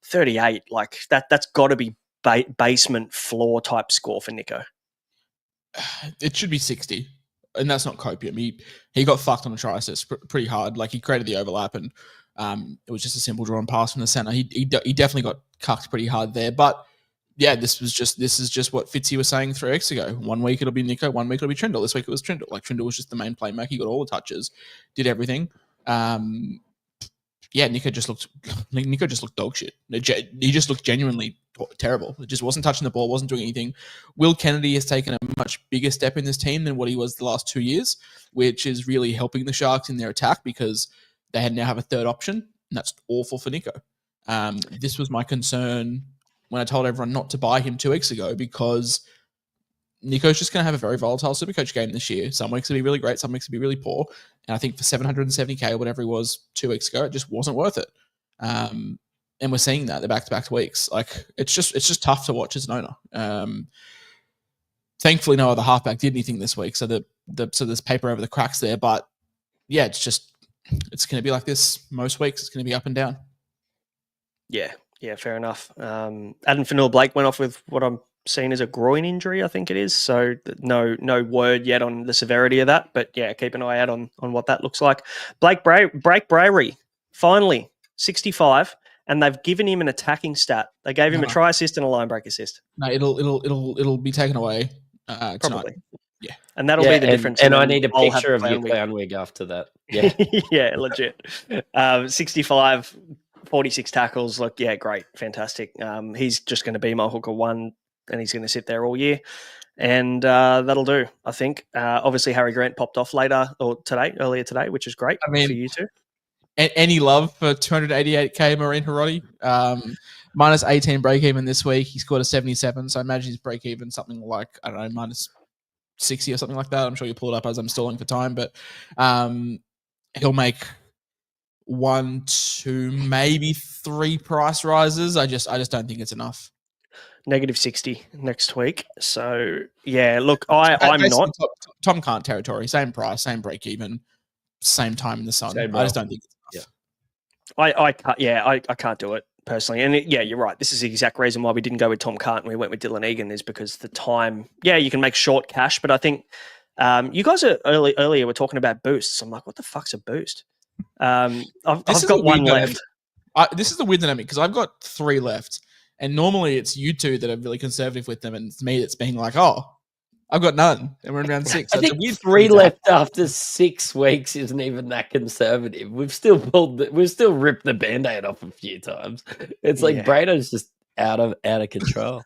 38, that's got to be basement floor type score for Nicho. It should be 60, and that's not copium. He got fucked on a try assist pretty hard. He created the overlap, and it was just a simple drawn pass from the center. He definitely got cucked pretty hard there. But yeah, this is just what Fitzy was saying 3 weeks ago. 1 week it'll be Nicho, 1 week it'll be Trindle. This week it was Trindle. Trindle was just the main playmaker. He got all the touches, did everything. Nicho just looked dog shit. He just looked genuinely terrible. It just wasn't touching the ball, wasn't doing anything. Will Kennedy has taken a much bigger step in this team than what he was the last 2 years, which is really helping the Sharks in their attack because they now have a third option, and that's awful for Nicho. This was my concern when I told everyone not to buy him 2 weeks ago because Nicho's just going to have a very volatile Supercoach game this year. Some weeks will be really great, some weeks will be really poor. And I think for 770K or whatever he was 2 weeks ago, it just wasn't worth it. And we're seeing that the back-to-back weeks. It's just tough to watch as an owner. Thankfully, no other halfback did anything this week, so there's paper over the cracks there. But yeah, it's going to be like this most weeks. It's going to be up and down. Yeah, fair enough. Adam Fanua-Blake went off with what I'm seeing as a groin injury, I think it is. So no word yet on the severity of that. But yeah, keep an eye out on what that looks like. Blake Bravery, finally 65. And they've given him an attacking stat. They gave him a try assist and a line break assist. No, it'll be taken away tonight. Probably. Yeah, and that'll be the difference. And I need a picture of your clown wig after that. Yeah, yeah, legit. 65, 46 tackles. Great, fantastic. He's just going to be my hooker one, and he's going to sit there all year, and that'll do. I think. Obviously, Harry Grant popped off earlier today, which is great for you too. Any love for 288K Maureen Hiroti? Minus 18 break even this week. He scored a 77, so I imagine his break even something like, I don't know, minus 60 or something like that. I'm sure you'll pull it up as I'm stalling for time, but he'll make 1, 2, maybe 3 price rises. I just don't think it's enough. Negative 60 next week. So yeah, look, I'm not Tom Kant territory. Same price, same break even, same time in the sun. I just don't think it's enough. I can't do it personally. And you're right. This is the exact reason why we didn't go with Tom Cart and we went with Dylan Egan is because the time, you can make short cash, but I think you guys earlier were talking about boosts. I'm like, what the fuck's a boost? I've got one left. This is the weird dynamic because I've got 3 left. And normally it's you two that are really conservative with them. And it's me that's being like, oh, I've got none. And we're in round 6. I think 3 left after 6 weeks isn't even that conservative. We've still ripped the Band-Aid off a few times. It's like Braino's just out of control.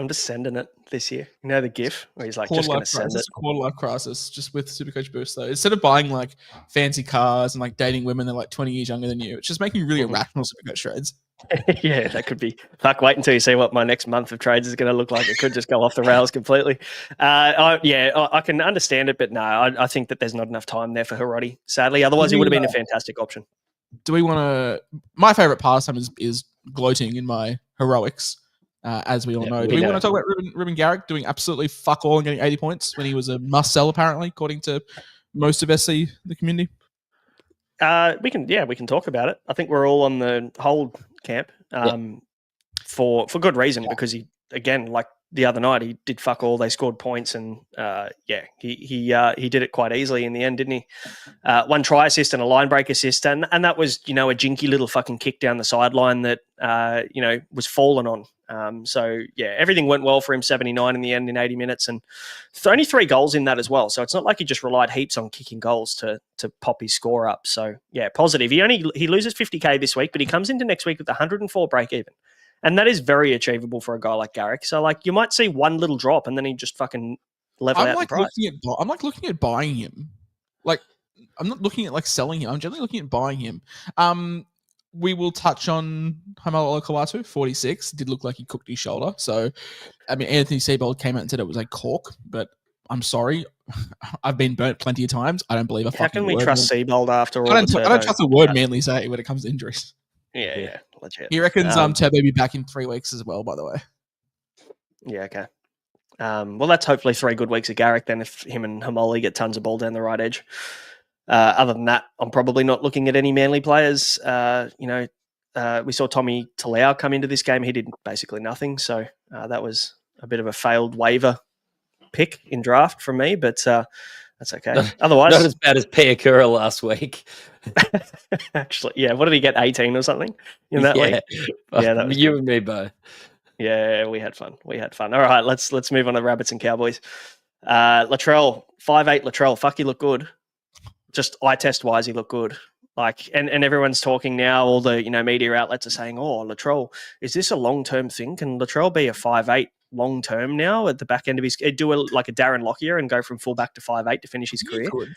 I'm just sending it this year. You know the GIF where he's like Quarter just going to life send crisis, it. quarter life crisis, just with Supercoach Boost though. Instead of buying like fancy cars and like dating women that are like 20 years younger than you, it's just making really irrational Supercoach trades. Yeah, that could be. Fuck, wait until you see what my next month of trades is going to look like. It could just go off the rails completely. I can understand it, but no, I think that there's not enough time there for Hiroti, sadly. Otherwise, he would have been a fantastic option. Do we want to? My favorite pastime is gloating in my heroics, as we all know. Do we want to talk about Ruben Garrick doing absolutely fuck all and getting 80 points when he was a must sell, apparently, according to most of SC, the community? We can talk about it. I think we're all on the hold camp for good reason, because he, again, like the other night, he did fuck all. They scored points, and he did it quite easily in the end, didn't he? 1 try assist and a line break assist, and that was, a jinky little fucking kick down the sideline that was fallen on. Everything went well for him. 79 in the end in 80 minutes, and only 3 goals in that as well. So it's not like he just relied heaps on kicking goals to pop his score up. So yeah, positive. He loses 50k this week, but he comes into next week with 104 break even. And that is very achievable for a guy like Garrick. So, like, you might see one little drop and then he just fucking level out the price. I'm like looking at buying him. Like, I'm not looking at like selling him. I'm generally looking at buying him. We will touch on Haumalo Olakau'atu, 46. Did look like he cooked his shoulder. So, I mean, Anthony Seibold came out and said it was a cork, but I'm sorry. I've been burnt plenty of times. I don't believe a fucking word. How can we trust Seibold after all? I don't trust a word Manly say when it comes to injuries. Yeah, legit. He reckons Turbo will be back in 3 weeks as well, by the way. Yeah, okay. Well, that's hopefully 3 good weeks of Garrick then, if him and Hamoli get tons of ball down the right edge. Other than that, I'm probably not looking at any Manly players. We saw Tommy Talau come into this game. He did basically nothing, so that was a bit of a failed waiver pick in draft from me, but that's okay. Otherwise, not as bad as Piakura last week. Actually, yeah. What did he get? 18 or something in that league? Yeah, that was you and me both. Yeah, we had fun. All right, let's move on to Rabbits and Cowboys. Latrell, 5'8" Latrell. Fuck, he looked good. Just eye test wise, he looked good. Like, and everyone's talking now. All the media outlets are saying, "Oh, Latrell, is this a long term thing? Can Latrell be a 5'8" long term now at the back end of his? Do like a Darren Lockyer and go from fullback to 5'8" to finish his career? He could.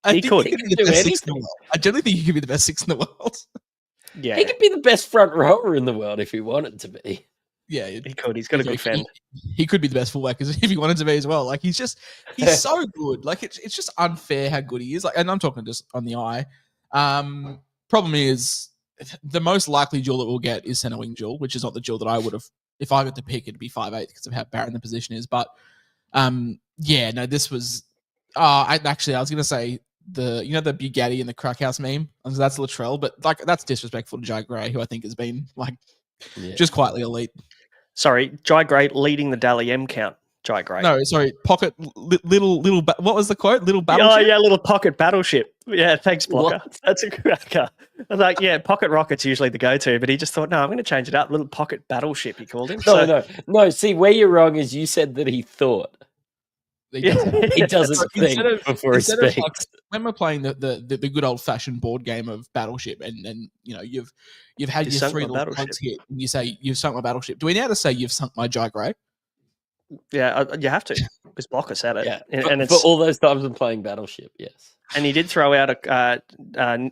He could do anything. I generally think he could be the best 6 in the world. Yeah, he could be the best front rower in the world if he wanted to be. Yeah, he could. He's got a good fend. He could be the best fullback if he wanted to be as well. Like he's so good. Like it's just unfair how good he is. Like, and I'm talking just on the eye. Problem is the most likely duel that we'll get is centre wing duel, which is not the duel that I would have if I got to pick. It'd be 5'8" because of how barren the position is. But this was. I was gonna say the Bugatti and the Crackhouse meme. That's Latrell, but like that's disrespectful to Jai Gray, who I think has been like just quietly elite. Sorry, Jai Gray leading the Dally M count. Jai Gray. No, sorry, pocket little. What was the quote? Little battleship. Oh yeah, little pocket battleship. Yeah, thanks, Blocker. What? That's a cracker. I was like, yeah, pocket rocket's usually the go-to, but he just thought, no, I'm going to change it up. Little pocket battleship, he called him. No. See, where you're wrong is you said that he thought. He doesn't think before he speaks. Like, when we're playing the good old fashioned board game of Battleship, and you've had your 3 little plugs hit, and you say you've sunk my Battleship. Do we now to say you've sunk my Jai Gray? Yeah, you have to. Because Blocker said it. Yeah, and it's for all those times I'm playing Battleship, yes. And he did throw out a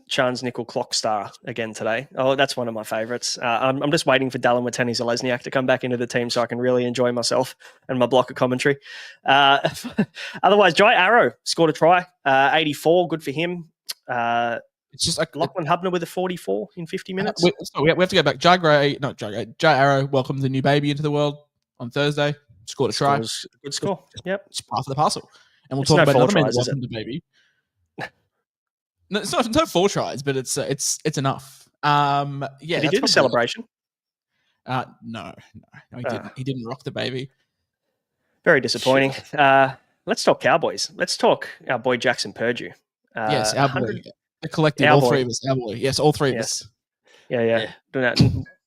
Chance Nickel Clock Star again today. Oh, that's one of my favourites. I'm just waiting for Dallin Watene-Zelezniak to come back into the team so I can really enjoy myself and my Blocker commentary. Otherwise, Jai Arrow scored a try, 84, good for him. It's just like Lachlan Hubner with a 44 in 50 minutes. We have to go back. Jai Arrow welcomed the new baby into the world on Thursday. Scored a try. Good score. Yep. It's part of the parcel. And we'll talk about another man that welcomed the baby. No, it's not 4 tries, but it's enough. Did he do the celebration? No, he didn't. He didn't rock the baby. Very disappointing. Let's talk Cowboys. Let's talk our boy Jackson Purdue. Yes, our boy. The collective, all 3 of us. Our boy. Yes, all 3 of us. Yeah.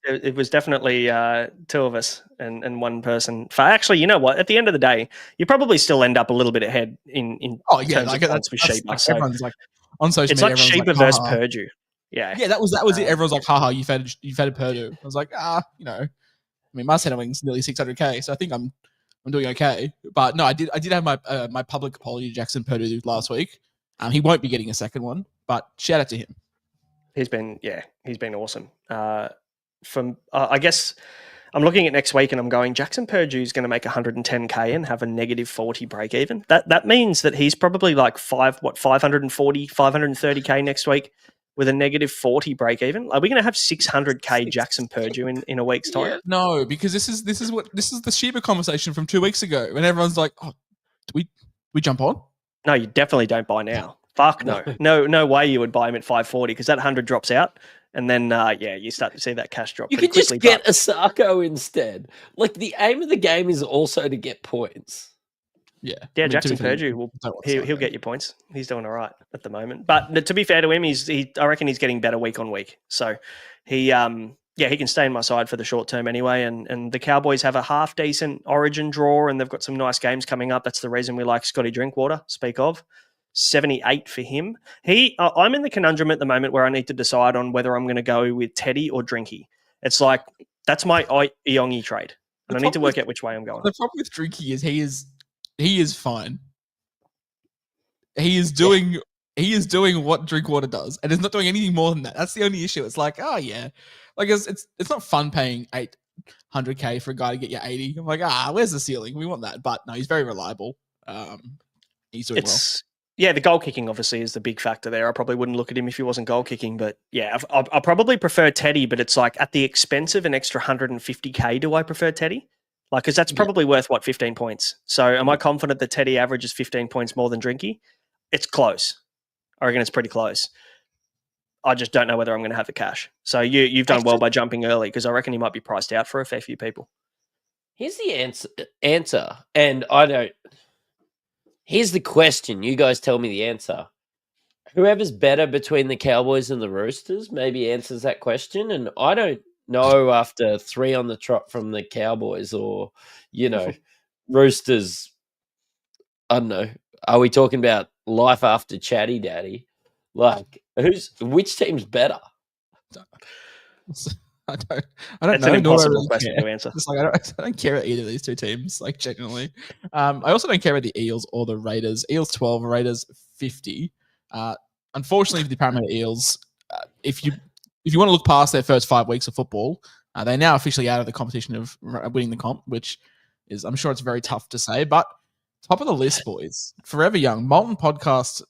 It was definitely 2 of us and 1 person. Actually, you know what? At the end of the day, you probably still end up a little bit ahead in terms of points for Sheba. Like, everyone's like on social it's media. It's like Sheba versus Purdue. Yeah, that was it. Everyone's like, haha, you've had Purdue. I was like, mean, my centre wing's nearly 600k, so I think I'm doing okay. But no, I did have my my public apology to Jackson Purdue last week. He won't be getting a second one, but shout out to him. He's been awesome. I guess I'm looking at next week and I'm going, Jackson Purdue's going to make 110k and have a negative 40 break even. That means that he's probably like 540, 530k next week with a negative 40 break even. Are we going to have 600k Jackson Purdue in a week's time? Yeah. No, because this is the Sheba conversation from 2 weeks ago when everyone's like, oh, do we jump on? No, you definitely don't buy now. Fuck no. No way you would buy him at 540 because that 100 drops out. And then, you start to see that cash drop. You could just get Asako instead. Like, the aim of the game is also to get points. Yeah. Yeah, I mean, Jackson Purdue, he'll get you points. He's doing all right at the moment. But to be fair to him, I reckon he's getting better week on week. So he can stay in my side for the short term anyway. And the Cowboys have a half decent Origin draw, and they've got some nice games coming up. That's the reason we like Scotty Drinkwater. Speak of 78 for him. I'm in the conundrum at the moment where I need to decide on whether I'm going to go with Teddy or Drinky. It's like that's my Iongi trade, and I need to work out which way I'm going. The problem with Drinky is he is fine. He is doing what Drinkwater does, and is not doing anything more than that. That's the only issue. It's like, oh yeah, like it's not fun paying 800k for a guy to get you 80. I'm like, where's the ceiling? We want that, but no, he's very reliable. He's doing well. Yeah, the goal kicking obviously is the big factor there. I probably wouldn't look at him if he wasn't goal kicking, but yeah, I probably prefer Teddy, but it's like at the expense of an extra 150k, do I prefer Teddy? Like, because that's probably worth, 15 points. So am I confident that Teddy averages 15 points more than Drinky? It's close. I reckon it's pretty close. I just don't know whether I'm going to have the cash. So you've done well by jumping early because I reckon he might be priced out for a fair few people. Here's the answer, and I don't... Here's the question. You guys tell me the answer. Whoever's better between the Cowboys and the Roosters maybe answers that question. And I don't know after 3 on the trot from the Cowboys or, Roosters. I don't know. Are we talking about life after Chatty Daddy? Like, which team's better? I don't It's know. An impossible question to answer. Just like I don't care about either of these two teams. Like genuinely, I also don't care about the Eels or the Raiders. Eels 12, Raiders 50. Unfortunately for the Parramatta Eels, if you want to look past their first 5 weeks of football, they're now officially out of the competition of winning the comp, which is, I'm sure it's very tough to say. But top of the list, boys, Forever Young, Molten Podcast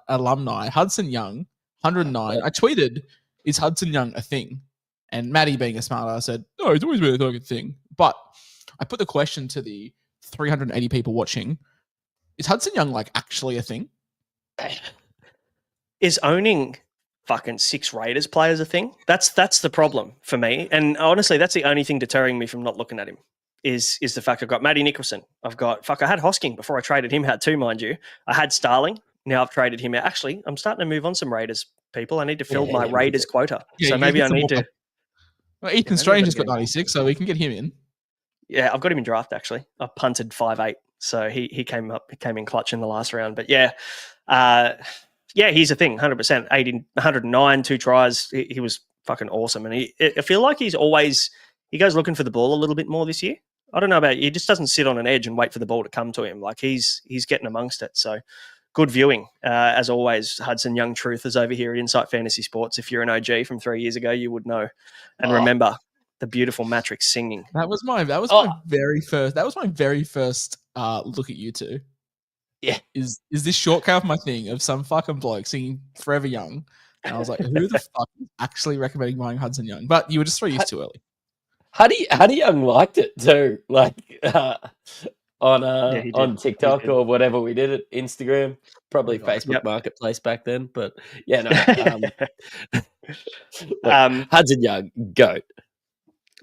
alumni, Hudson Young, 109. I tweeted, "Is Hudson Young a thing?" And Maddie, being a smart ass, said, "No, it's always been a good thing." But I put the question to the 380 people watching: is Hudson Young actually a thing? Is owning fucking 6 Raiders players a thing? That's the problem for me. And honestly, that's the only thing deterring me from not looking at him is the fact I've got Matty Nicholson. I had Hosking before I traded him out too, mind you. I had Starling. Now I've traded him out. Actually, I'm starting to move on some Raiders people. I need to fill my Raiders quota. Yeah, so maybe I need to... Well, Ethan Strange has got 96, so we can get him in. Yeah, I've got him in draft, actually. I punted 5'8", so he came in clutch in the last round. But yeah, he's a thing, 100%. 109, 2 tries. He was fucking awesome. And I feel like he goes looking for the ball a little bit more this year. I don't know about you. He just doesn't sit on an edge and wait for the ball to come to him. Like he's getting amongst it. So good viewing. As always, Hudson Young Truth is over here at Insight Fantasy Sports. If you're an OG from 3 years ago, you would know. And remember the beautiful Mattrix singing. That was my very first look at you two. Yeah. Is this shortcut of my thing of some fucking bloke singing Forever Young? And I was like, who the fuck is actually recommending buying Hudson Young? But you were just 3 years too early. Huddy Young liked it too. On TikTok or whatever we did it, Instagram, probably Facebook Marketplace back then. But yeah, no. Hudson Young, GOAT.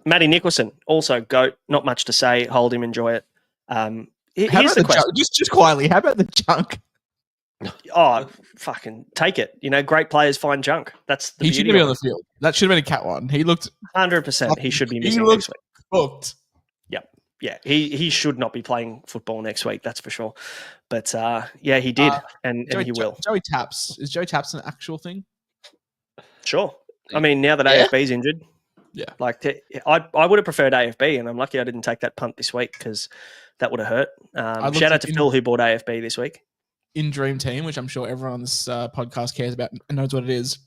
Matty Nicholson, also GOAT. Not much to say. Hold him, enjoy it. Here's the question. Just quietly, how about the junk? Oh, fucking take it. Great players find junk. That's the He beauty shouldn't be of on the field. That should have been a cat one. He looked 100%. He should be missing next week. Cooked. Yeah, he should not be playing football next week, that's for sure. But he did, and he will. Joey Taps. Is Joey Taps an actual thing? Sure. I mean, now that AFB's injured, Yeah. Like I would have preferred AFB, and I'm lucky I didn't take that punt this week because that would have hurt. Shout out to Phil who bought AFB this week. In Dream Team, which I'm sure everyone on this podcast cares about and knows what it is.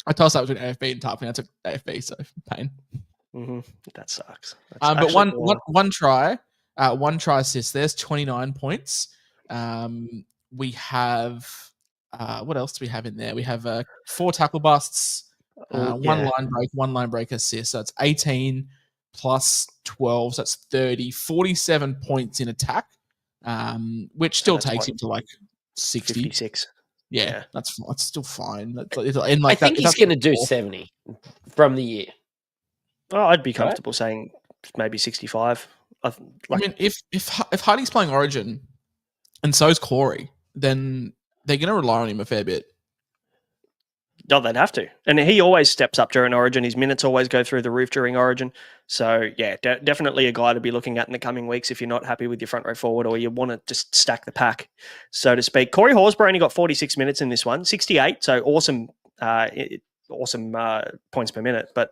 I tossed up between AFB and Tarpany. I took AFB, so pain. Mm-hmm. That sucks. But one try assist. There's 29 points. We have what else do we have in there? We have 4 tackle busts, one line break assist. So it's 18 plus 12. So that's 30, 47 points in attack, which still takes him to like 60. 56. Yeah, that's still fine. I think he's going to do 70 from the year. Oh, I'd be comfortable saying maybe 65. I mean, if Hardy's playing Origin and so's Corey, then they're going to rely on him a fair bit. No, they'd have to. And he always steps up during Origin. His minutes always go through the roof during Origin. So, yeah, definitely a guy to be looking at in the coming weeks if you're not happy with your front row forward or you want to just stack the pack, so to speak. Corey Horsburgh only got 46 minutes in this one, 68. So awesome points per minute. But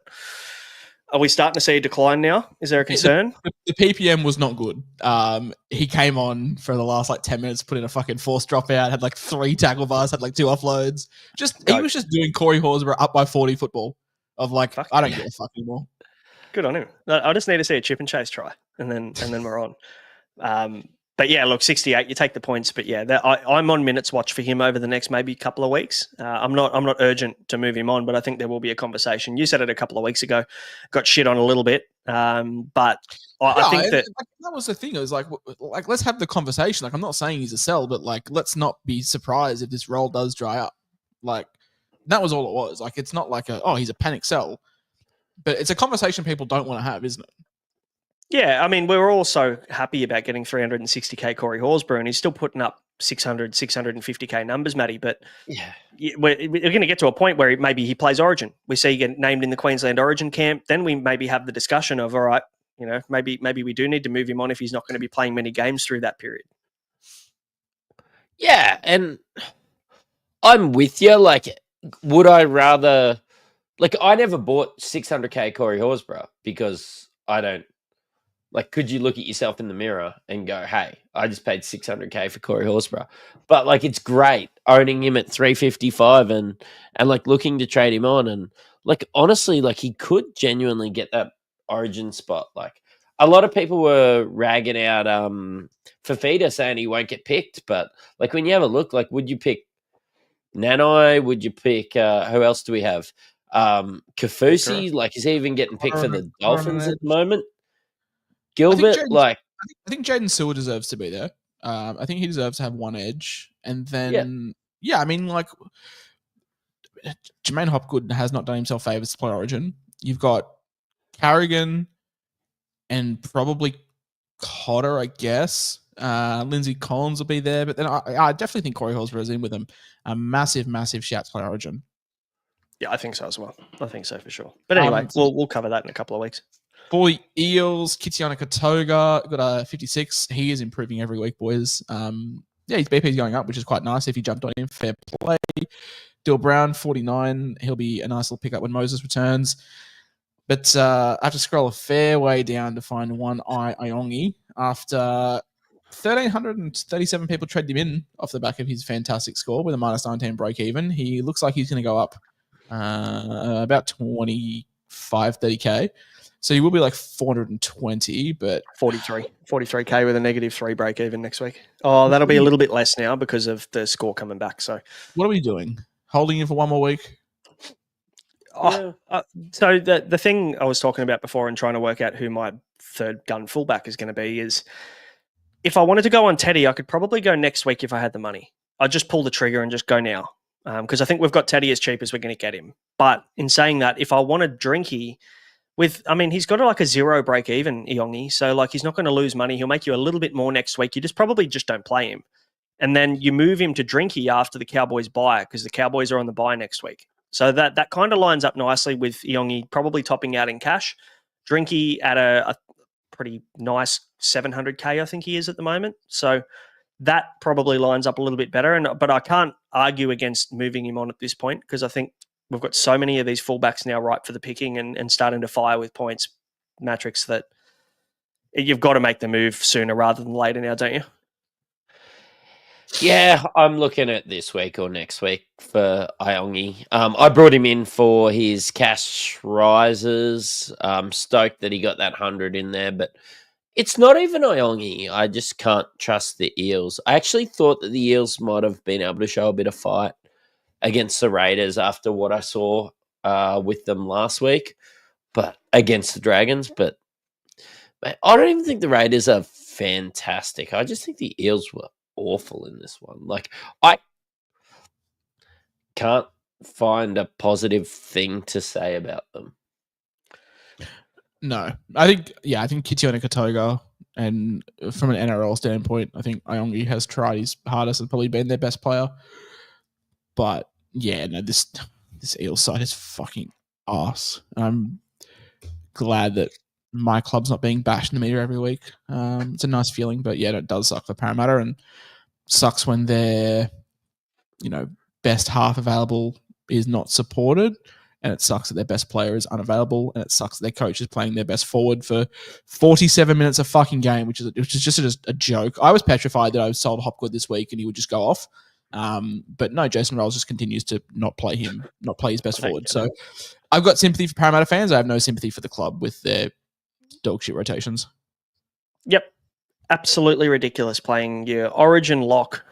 are we starting to see a decline now? Is there a concern? The PPM was not good. He came on for the last 10 minutes, put in a fucking forced dropout, had 3 tackle bars, had 2 offloads. He was just doing Corey Horsburgh up by 40 football of I don't give a fuck anymore. Good on him. I just need to see a chip and chase try, and then we're on. But yeah, look, 68. You take the points, but yeah, I'm on minutes watch for him over the next maybe couple of weeks. I'm not urgent to move him on, but I think there will be a conversation. You said it a couple of weeks ago, got shit on a little bit, but I think that was the thing. It was let's have the conversation. I'm not saying he's a sell, but let's not be surprised if this role does dry up. That was all it was. It's not he's a panic sell, but it's a conversation people don't want to have, isn't it? Yeah, I mean, we're all so happy about getting 360k Corey Horsburgh, and he's still putting up 600, 650k numbers, Matty. But yeah, we're going to get to a point where maybe he plays Origin. We see he get named in the Queensland Origin camp. Then we maybe have the discussion of, all right, maybe we do need to move him on if he's not going to be playing many games through that period. Yeah, and I'm with you. Would I rather... I never bought 600k Corey Horsburgh because I don't... could you look at yourself in the mirror and go, hey, I just paid 600k for Corey Horsburgh. But, it's great owning him at 355 and looking to trade him on. And, honestly, he could genuinely get that Origin spot. A lot of people were ragging out Fafita saying he won't get picked. But, when you have a look, would you pick Nanai? Would you pick, who else do we have? Kafusi? Is he even getting picked for the Dolphins at the moment? Gilbert, I think Jaden Sewell deserves to be there. I think he deserves to have one edge. And then, I mean, Jermaine Hopgood has not done himself favours to play Origin. You've got Carrigan and probably Cotter, I guess. Lindsay Collins will be there. But then I definitely think Corey Horsburgh is in with him. A massive, massive shout to play Origin. Yeah, I think so as well. I think so for sure. But anyway, we'll cover that in a couple of weeks. For the Eels, Kitiana Katoga got a 56. He is improving every week, boys. His BP is going up, which is quite nice. If you jumped on him, fair play. Dill Brown, 49. He'll be a nice little pickup when Moses returns. But I have to scroll a fair way down to find one Iongi after 1,337 people traded him in off the back of his fantastic score with a minus 19 break even. He looks like he's going to go up about 25, 30K. So you will be 420, but 43K with a -3 break even next week. Oh, that'll be a little bit less now because of the score coming back. So what are we doing? Holding him for one more week? So the thing I was talking about before and trying to work out who my third gun fullback is going to be is if I wanted to go on Teddy, I could probably go next week if I had the money. I'd just pull the trigger and just go now because I think we've got Teddy as cheap as we're going to get him. But in saying that, if I wanted Drinky, he's got a 0 break even, Iongi. So he's not going to lose money. He'll make you a little bit more next week. You probably just don't play him. And then you move him to Drinky after the Cowboys bye because the Cowboys are on the bye next week. So that kind of lines up nicely with Iongi probably topping out in cash. Drinky at a pretty nice 700K, I think he is at the moment. So that probably lines up a little bit better. But I can't argue against moving him on at this point because I think we've got so many of these fullbacks now ripe for the picking and starting to fire with points, Mattrix, that you've got to make the move sooner rather than later now, don't you? Yeah, I'm looking at this week or next week for Iongi. I brought him in for his cash rises. Stoked that he got that 100 in there, but it's not even Iongi. I just can't trust the Eels. I actually thought that the Eels might have been able to show a bit of fight against the Raiders after what I saw with them last week, but against the Dragons. But man, I don't even think the Raiders are fantastic. I just think the Eels were awful in this one. Like, I can't find a positive thing to say about them. No, I think Kitio and Katoga, and from an NRL standpoint, I think Iongi has tried his hardest and probably been their best player. But yeah, no, this Eels side is fucking arse. I'm glad that my club's not being bashed in the media every week. It's a nice feeling, but yeah, it does suck for Parramatta, and sucks when their best half available is not supported. And it sucks that their best player is unavailable, and it sucks that their coach is playing their best forward for 47 minutes a fucking game, which is just a joke. I was petrified that I sold Hopgood this week and he would just go off. But no, Jason Rolls just continues to not play his best forward. So I've got sympathy for Parramatta fans. I have no sympathy for the club with their dog shit rotations. Yep. Absolutely ridiculous playing your origin lock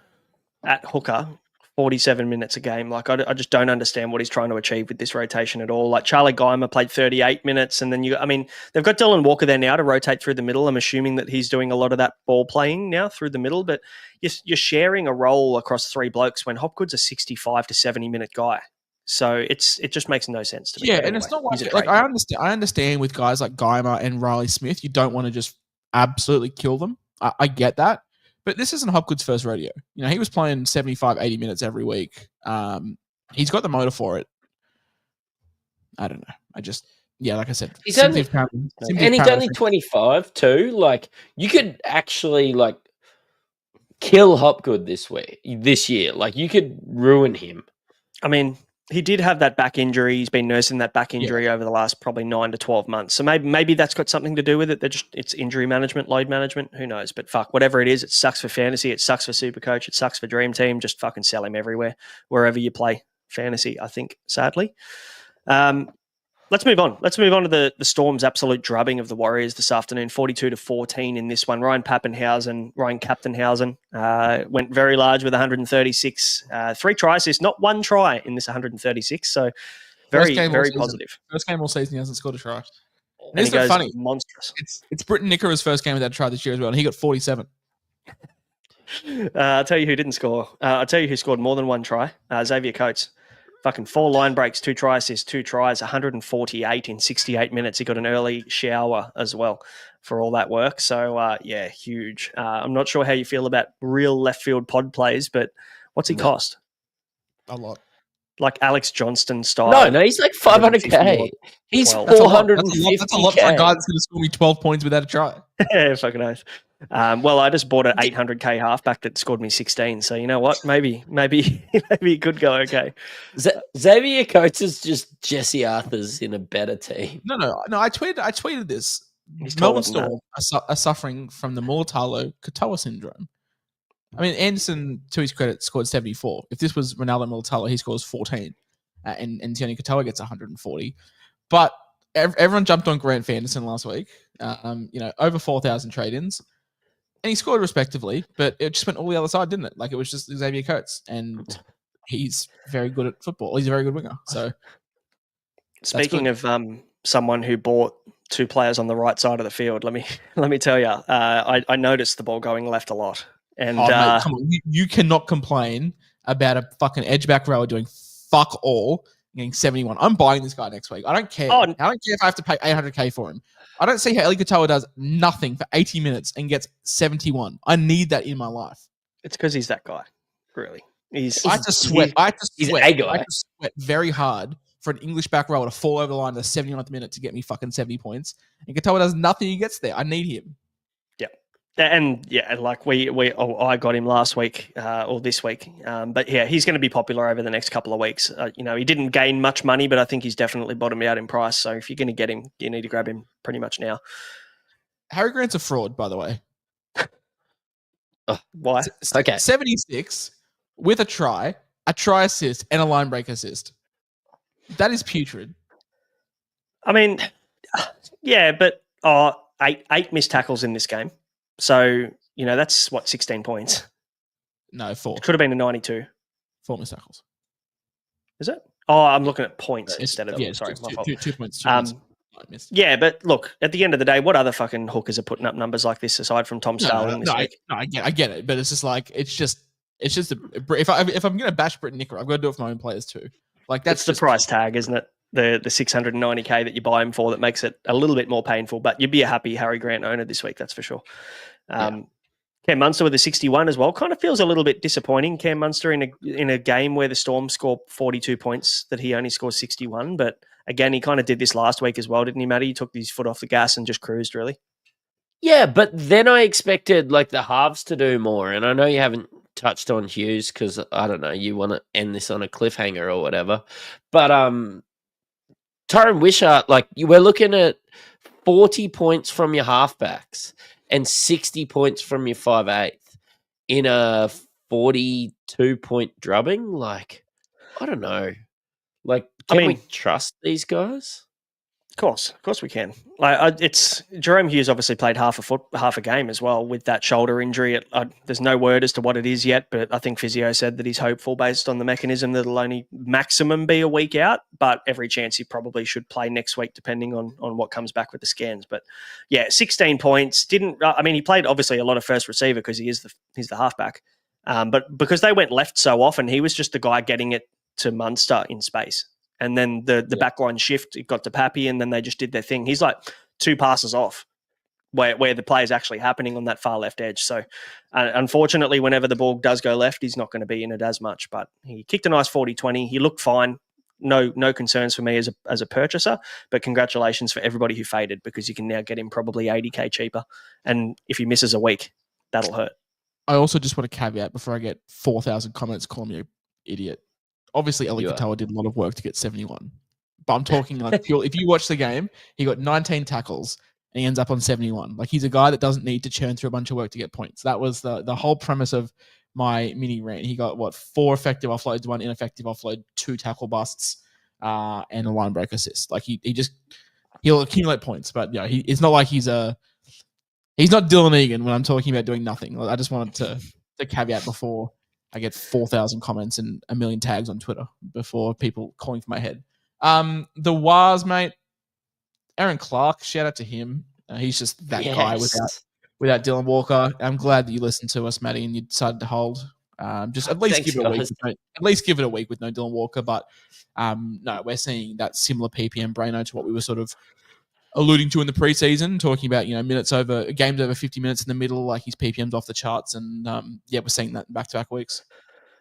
at hooker 47 minutes a game. Like, I just don't understand what he's trying to achieve with this rotation at all. Like, Charlie Geimer played 38 minutes, and then they've got Dylan Walker there now to rotate through the middle. I'm assuming that he's doing a lot of that ball playing now through the middle, but you're sharing a role across three blokes when Hopgood's a 65 to 70 minute guy. So it just makes no sense to me. Yeah, anyway. and it's not like I understand with guys like Geimer and Riley Smith, you don't want to just absolutely kill them. I get that. But this isn't Hopgood's first rodeo. He was playing 75, 80 minutes every week. He's got the motor for it. I don't know. Like I said, he's only 25 too. Like, you could actually kill Hopgood this year. Like, you could ruin him. I mean, he did have that back injury. He's been nursing that back injury over the last probably 9 to 12 months. So maybe that's got something to do with it. It's injury management, load management. Who knows? But fuck, whatever it is, it sucks for fantasy. It sucks for Supercoach. It sucks for Dream Team. Just fucking sell him everywhere, wherever you play fantasy, I think, sadly. Let's move on. Let's move on to the Storm's absolute drubbing of the Warriors this afternoon, 42-14 in this one. Ryan Captainhuyzen went very large with 136. 3 try assists, not 1 try in this 136. So very positive. First game all season, he hasn't scored a try. And isn't it funny? Monstrous. It's Britton Nickera's first game without a try this year as well, and he got 47. I'll tell you who didn't score. I'll tell you who scored more than 1 try. Xavier Coates. Fucking 4 line breaks, 2 try assists, 2 tries, 148 in 68 minutes. He got an early shower as well for all that work. So, huge. I'm not sure how you feel about real left field pod plays, but what's he cost? A lot. Like Alex Johnston style. No, he's like 500K. He's 450K. That's a lot for a guy that's going to score me 12 points without a try. Yeah, fucking nice. Well, I just bought an 800K halfback that scored me 16. So you know what? Maybe he could go okay. Xavier Coates is just Jesse Arthur's in a better team. No. I tweeted this. He's Melbourne Storm are suffering from the Mulatalo-Katoa syndrome. I mean, Anderson, to his credit, scored 74. If this was Ronaldo Mulatalo, he scores 14. And Tioni Katoa gets 140. But everyone jumped on Grant Fanderson last week. Over 4,000 trade-ins. And he scored respectively, but it just went all the other side, didn't it? Like, it was just Xavier Coates. And he's very good at football. He's a very good winger. So, speaking of someone who bought 2 players on the right side of the field, let me tell you, I noticed the ball going left a lot. And mate, come on, you cannot complain about a fucking edge-back rower doing fuck all, getting 71. I'm buying this guy next week. I don't care. I don't care if I have to pay 800K for him. I don't see how Eli Katoa does nothing for 80 minutes and gets 71. I need that in my life. It's because he's that guy, really. I have to sweat. He's a guy. I have to sweat very hard for an English back rower to fall over the line at the 79th minute to get me fucking 70 points. And Katoa does nothing. He gets there. I need him. Yep. And yeah, like I got him last week or this week. But yeah, he's going to be popular over the next couple of weeks. He didn't gain much money, but I think he's definitely bottomed out in price. So if you're going to get him, you need to grab him pretty much now. Harry Grant's a fraud, by the way. Why? Okay. 76 with a try assist, and a line break assist. That is putrid. I mean, yeah, but eight missed tackles in this game. So, that's 16 points. No, 4. It could have been a 92. 4 missed tackles. Is it? Oh, I'm looking at points instead of... Yeah, sorry, my fault. 2 points. 2 points. Yeah, but look, at the end of the day, what other fucking hookers are putting up numbers like this aside from Tom Starling this week? I get it, but it's just like if I'm going to bash Britain Nicker, I've got to do it for my own players too. Like that's the price tag, isn't it? The 690k that you buy him for that makes it a little bit more painful. But you'd be a happy Harry Grant owner this week, that's for sure. Cam Munster with a 61 as well kind of feels a little bit disappointing. Cam Munster in a game where the Storm score 42 points, that he only scores 61, but. Again, he kind of did this last week as well, didn't he, Matty? He took his foot off the gas and just cruised, really. Yeah, but then I expected like the halves to do more. And I know you haven't touched on Hughes because, I don't know, you want to end this on a cliffhanger or whatever. But Tyron Wishart, like we're looking at 40 points from your halfbacks and 60 points from your 5'8" in a 42-point drubbing. Like, I don't know. Like, can we trust these guys? Of course we can. Like, it's Jerome Hughes obviously played half a game as well with that shoulder injury. There's no word as to what it is yet, but I think physio said that he's hopeful based on the mechanism that it'll only maximum be a week out. But every chance he probably should play next week, depending on what comes back with the scans. But yeah, 16 points. He played obviously a lot of first receiver because he's the halfback. But because they went left so often, he was just the guy getting it to Munster in space. And then the backline shift, it got to Pappy, and then they just did their thing. He's like 2 passes off where the play is actually happening on that far left edge. So unfortunately, whenever the ball does go left, he's not going to be in it as much. But he kicked a nice 40-20. He looked fine. No concerns for me as a purchaser, but congratulations for everybody who faded, because you can now get him probably 80k cheaper. And if he misses a week, that'll hurt. I also just want to caveat before I get 4,000 comments calling me an idiot. Obviously, Eli Katoa did a lot of work to get 71. But I'm talking like pure, if you watch the game, he got 19 tackles and he ends up on 71. Like, he's a guy that doesn't need to churn through a bunch of work to get points. That was the whole premise of my mini rant. He got 4 effective offloads, 1 ineffective offload, 2 tackle busts, and a line break assist. Like he'll accumulate points, but it's not like he's not Dylan Egan when I'm talking about doing nothing. I just wanted to caveat before I get 4,000 comments and a million tags on Twitter before people calling for my head. The Wars, mate. Aaron Clark, shout out to him. He's just that guy without Dylan Walker. I'm glad that you listened to us, Matty, and you decided to hold. Just at least give it a week. At least give it a week with no Dylan Walker. But no, we're seeing that similar PPM Braino to what we were sort of alluding to in the preseason, talking about games over 50 minutes in the middle, like his PPM's off the charts, and we're seeing that in back-to-back weeks.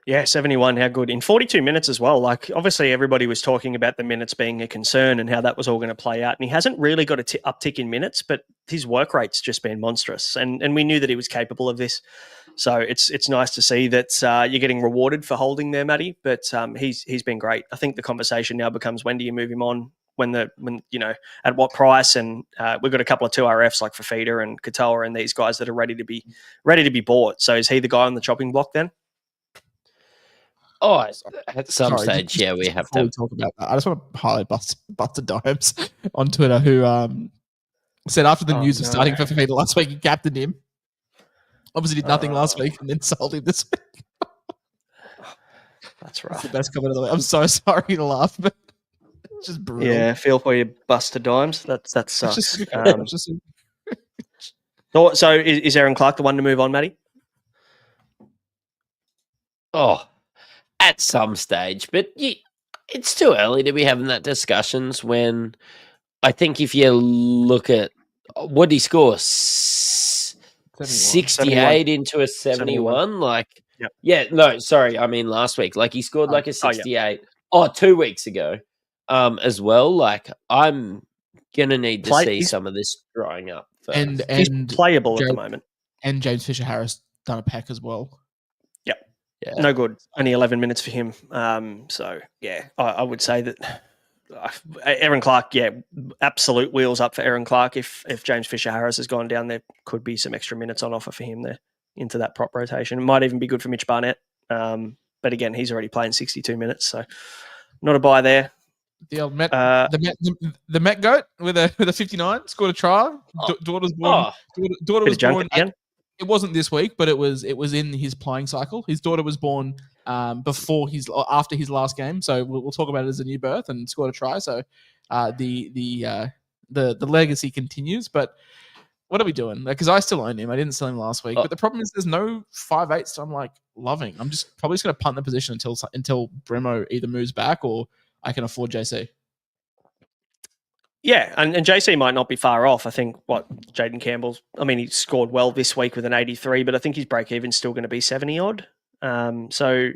Yeah, 71, how good. In 42 minutes as well. Like, obviously everybody was talking about the minutes being a concern and how that was all going to play out, and he hasn't really got a uptick in minutes, but his work rate's just been monstrous, and we knew that he was capable of this. So it's nice to see that you're getting rewarded for holding there, Matty, but he's been great. I think the conversation now becomes, when do you move him on? When at what price? And we've got a couple of 2RFs like Fafita and Katoa and these guys that are ready to be bought. So is he the guy on the chopping block then? Oh, at some stage, we have to talk about that. I just want to highlight Buster Dimes on Twitter, who said after the news of starting for Fafita last week, he captained him. Obviously did nothing last week and then sold him this week. That's right. That's the best comment of the week. I'm so sorry to laugh, but it's just brutal. Yeah, feel for you, Buster Dimes. That sucks. So is Aaron Clark the one to move on, Matty? Oh, at some stage, but it's too early to be having that discussions when I think if you look at what he score, 68 into a 71. Like, I mean last week. Like, he scored like a 68. 2 weeks ago as well. Like, I'm going to need to see some of this drying up. And he's playable at the moment. And James Fisher-Harris done a peck as well. Yeah. No good. Only 11 minutes for him. So, yeah, I would say that Aaron Clark, absolute wheels up for Aaron Clark. If James Fisher-Harris has gone down, there could be some extra minutes on offer for him there into that prop rotation. It might even be good for Mitch Barnett. But again, he's already playing 62 minutes, so not a buy there. The old Met, the Met goat with a 59 scored a try. Daughter's born. Daughter was born again. It wasn't this week, but it was in his playing cycle. His daughter was born after his last game, so we'll talk about it as a new birth, and scored a try. So the legacy continues. But what are we doing? Because I still own him. I didn't sell him last week, but the problem is there's no 5/8s. So I'm like loving. I'm probably just going to punt the position until Bremo either moves back or I can afford JC. Yeah, and JC might not be far off. I think Jaden Campbell's. I mean, he scored well this week with an 83, but I think his break even's still going to be 70 odd. So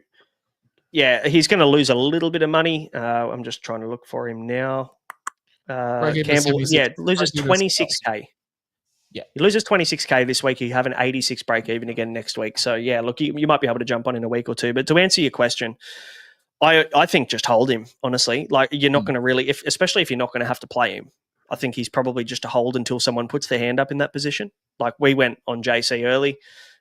yeah, he's going to lose a little bit of money. I'm just trying to look for him now. Campbell, loses 26k. Yeah, he loses 26k this week. You have an 86 break even again next week. So yeah, look, you might be able to jump on in a week or two. But to answer your question, I think just hold him, honestly. Like, you're not going to really, especially if you're not going to have to play him. I think he's probably just a hold until someone puts their hand up in that position. Like, we went on JC early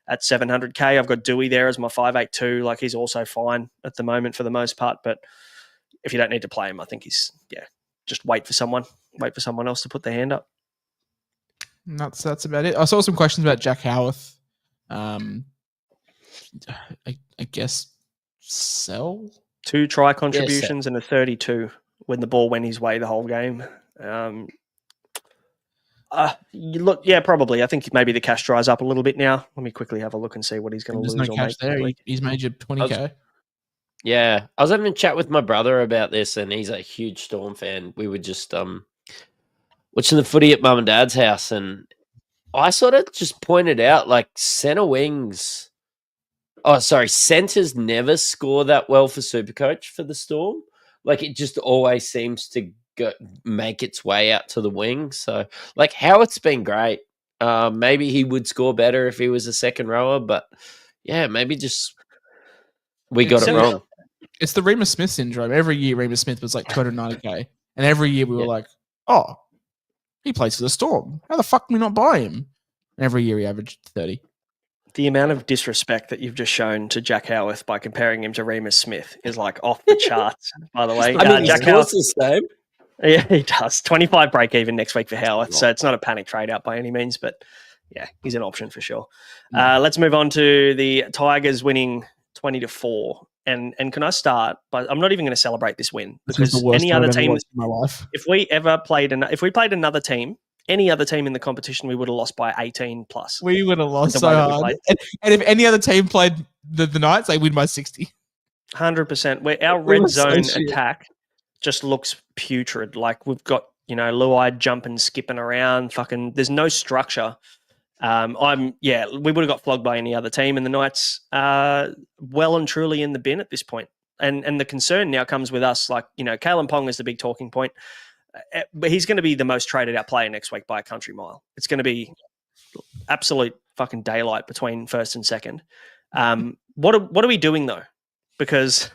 at 700k. I've got Dewey there as my 582. Like, he's also fine at the moment for the most part. But if you don't need to play him, I think just wait for someone else to put their hand up. That's about it. I saw some questions about Jack Howarth. I guess sell. 2 try contributions and a 32 when the ball went his way the whole game. Probably. I think maybe the cash dries up a little bit now. Let me quickly have a look and see what he's going to lose. There's no cash there. He's made you 20k. I was having a chat with my brother about this, and he's a huge Storm fan. We were just watching the footy at mum and dad's house, and I sort of just pointed out, like, centers never score that well for Supercoach for the Storm. Like, it just always seems to make its way out to the wing. So, like, Howard's been great. Maybe he would score better if he was a second rower, but yeah, maybe just we got it wrong. It's the Remus Smith syndrome. Every year Remus Smith was like 290k, and every year we were like, oh, he plays for the Storm. How the fuck can we not buy him? And every year he averaged 30. The amount of disrespect that you've just shown to Jack Howarth by comparing him to Remus Smith is like off the charts, by the way. I mean, Jack Howarth's the same. Yeah, he does. 25 break even next week for Howarth, so it's not a panic trade out by any means, but yeah, he's an option for sure. Let's move on to the Tigers winning 20-4. And can I start? But I'm not even going to celebrate this win because any other team, if we played another team, any other team in the competition, we would have lost by 18 plus. We would have lost so hard. And if any other team played the Knights, they win by 60. 100%. Our red zone attack just looks putrid. Like, we've got, Luai jumping, skipping around. Fucking, there's no structure. We would have got flogged by any other team, and the Knights are well and truly in the bin at this point. And the concern now comes with us. Like, Kalen Pong is the big talking point. But he's going to be the most traded out player next week by a country mile. It's going to be absolute fucking daylight between first and second. What are we doing though? Because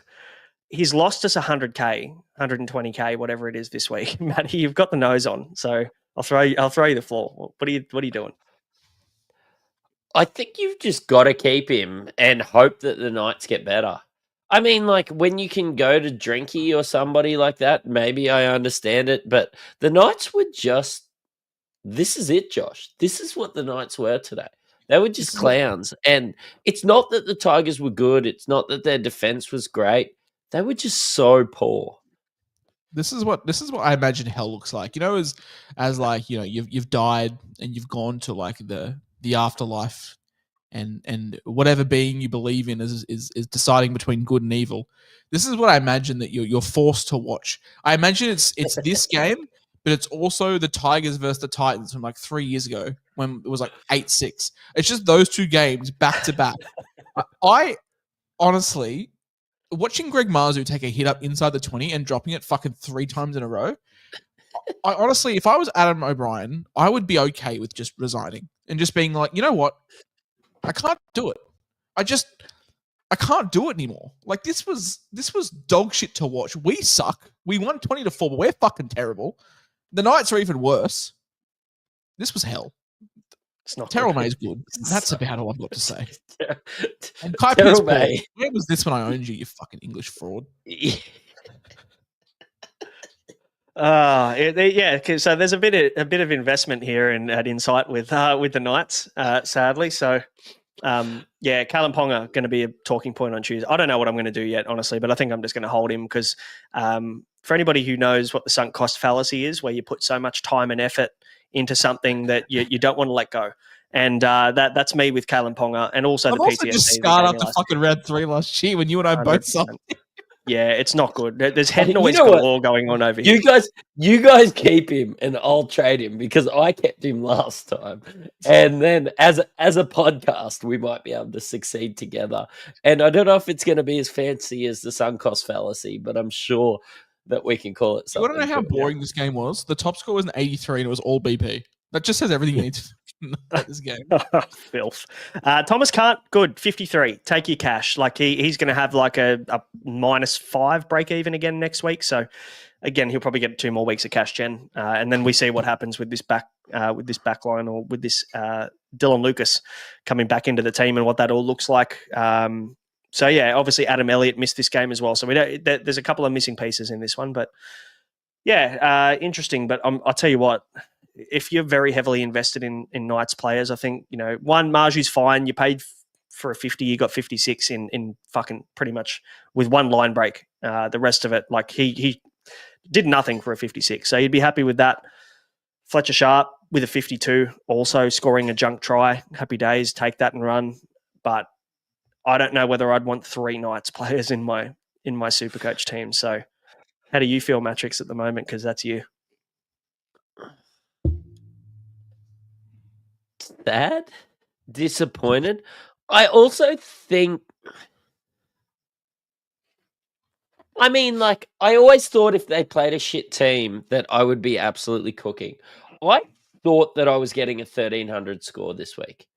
he's lost us 100k, 120k, whatever it is this week. Matty, you've got the nose on, so I'll throw you the floor. What are you doing? I think you've just got to keep him and hope that the Knights get better. I mean, like, when you can go to Drinky or somebody like that, maybe I understand it. But the Knights were just, this is it, Josh. This is what the Knights were today. They were just clowns. And it's not that the Tigers were good. It's not that their defense was great. They were just so poor. This is what I imagine hell looks like. As like, you've died and you've gone to like the afterlife. And whatever being you believe in is deciding between good and evil. This is what I imagine that you're forced to watch. I imagine it's this game, but it's also the Tigers versus the Titans from like 3 years ago when it was like 8-6. It's just those two games back to back. I honestly, watching Greg Marzu take a hit up inside the 20 and dropping it fucking 3 times in a row, I honestly, if I was Adam O'Brien, I would be okay with just resigning and just being like, you know what? I can't do it. I can't do it anymore. Like this was dog shit to watch. We suck. We won 20-4, but we're fucking terrible. The Knights are even worse. This was hell. It's not Terrell good. May's good. That's about all I've got to say. And Terrell Pierce May. where was this when I owned you, you fucking English fraud? Yeah. So there's a bit of investment here at Insight with the Knights, sadly. So, Callum Ponga going to be a talking point on Tuesday. I don't know what I'm going to do yet, honestly, but I think I'm just going to hold him because for anybody who knows what the sunk cost fallacy is, where you put so much time and effort into something that you don't want to let go. And that's me with Callum Ponga, and also the PTSD. Just scarred up the fucking round 3 last year when you and I both saw. Yeah, it's not good. There's head noise galore going on over here. You guys keep him, and I'll trade him because I kept him last time. And then as a podcast, we might be able to succeed together. And I don't know if it's going to be as fancy as the sunk cost fallacy, but I'm sure that we can call it something. You want to know how boring this game was? The top score was an 83 and it was all BP. That just says everything you need to know about this game. Filth. Thomas Cant, good, 53. Take your cash. Like he's going to have like a -5 break even again next week. So again, he'll probably get 2 more weeks of cash gen, and then we see what happens with this back line or with this Dylan Lucas coming back into the team and what that all looks like. So yeah, obviously Adam Elliott missed this game as well. So there's a couple of missing pieces in this one, but yeah, interesting. But I'll tell you what, if you're very heavily invested in Knights players, I think, one, Marju's fine. You paid for a 50, you got 56 in fucking pretty much with one line break. The rest of it, like he did nothing for a 56. So you'd be happy with that. Fletcher Sharp with a 52, also scoring a junk try. Happy days, take that and run. But I don't know whether I'd want 3 Knights players in my Supercoach team. So how do you feel, Mattrix, at the moment? Because that's you. Sad, disappointed. I also think, I always thought if they played a shit team that I would be absolutely cooking. I thought that I was getting a 1,300 score this week.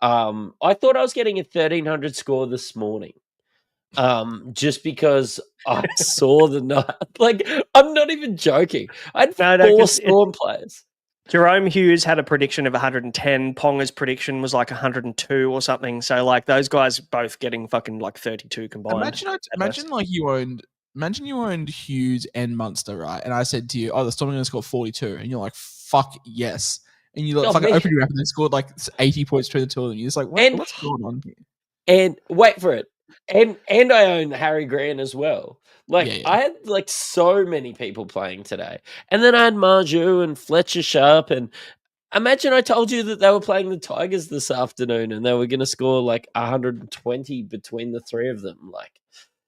I thought I was getting a 1,300 score this morning. Just because I saw the night. Like, I'm not even joking. I had 4 Storm players. Jerome Hughes had a prediction of 110. Ponga's prediction was like 102 or something. So like those guys both getting fucking like 32 combined. Imagine you owned Hughes and Munster, right? And I said to you, "Oh, the Storm are going to score 42," and you're like, "Fuck yes!" And you fucking open your app and they scored like 80 points between the two of them. You're just like, "What's going on here?" And wait for it. And I own Harry Grant as well. I had like so many people playing today. And then I had Marju and Fletcher Sharp. And imagine I told you that they were playing the Tigers this afternoon and they were going to score like 120 between the 3 of them. Like,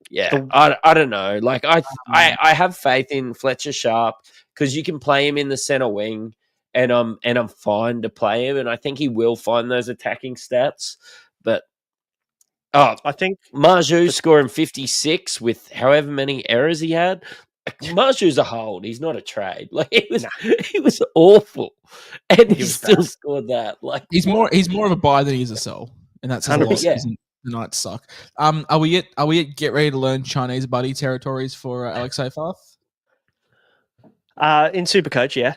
yeah, I don't know. Like I have faith in Fletcher Sharp because you can play him in the center wing and I'm fine to play him. And I think he will find those attacking stats. But I think Marju scoring 56 with however many errors he had. Marju's a hold. He's not a trade. Like he was awful, and he still scored that. Like he's more of a buy than he's a sell, and that's a lot. Yeah. The Knights suck. Are we at get ready to learn Chinese buddy territories for Alex Seyfarth? In Supercoach, yeah.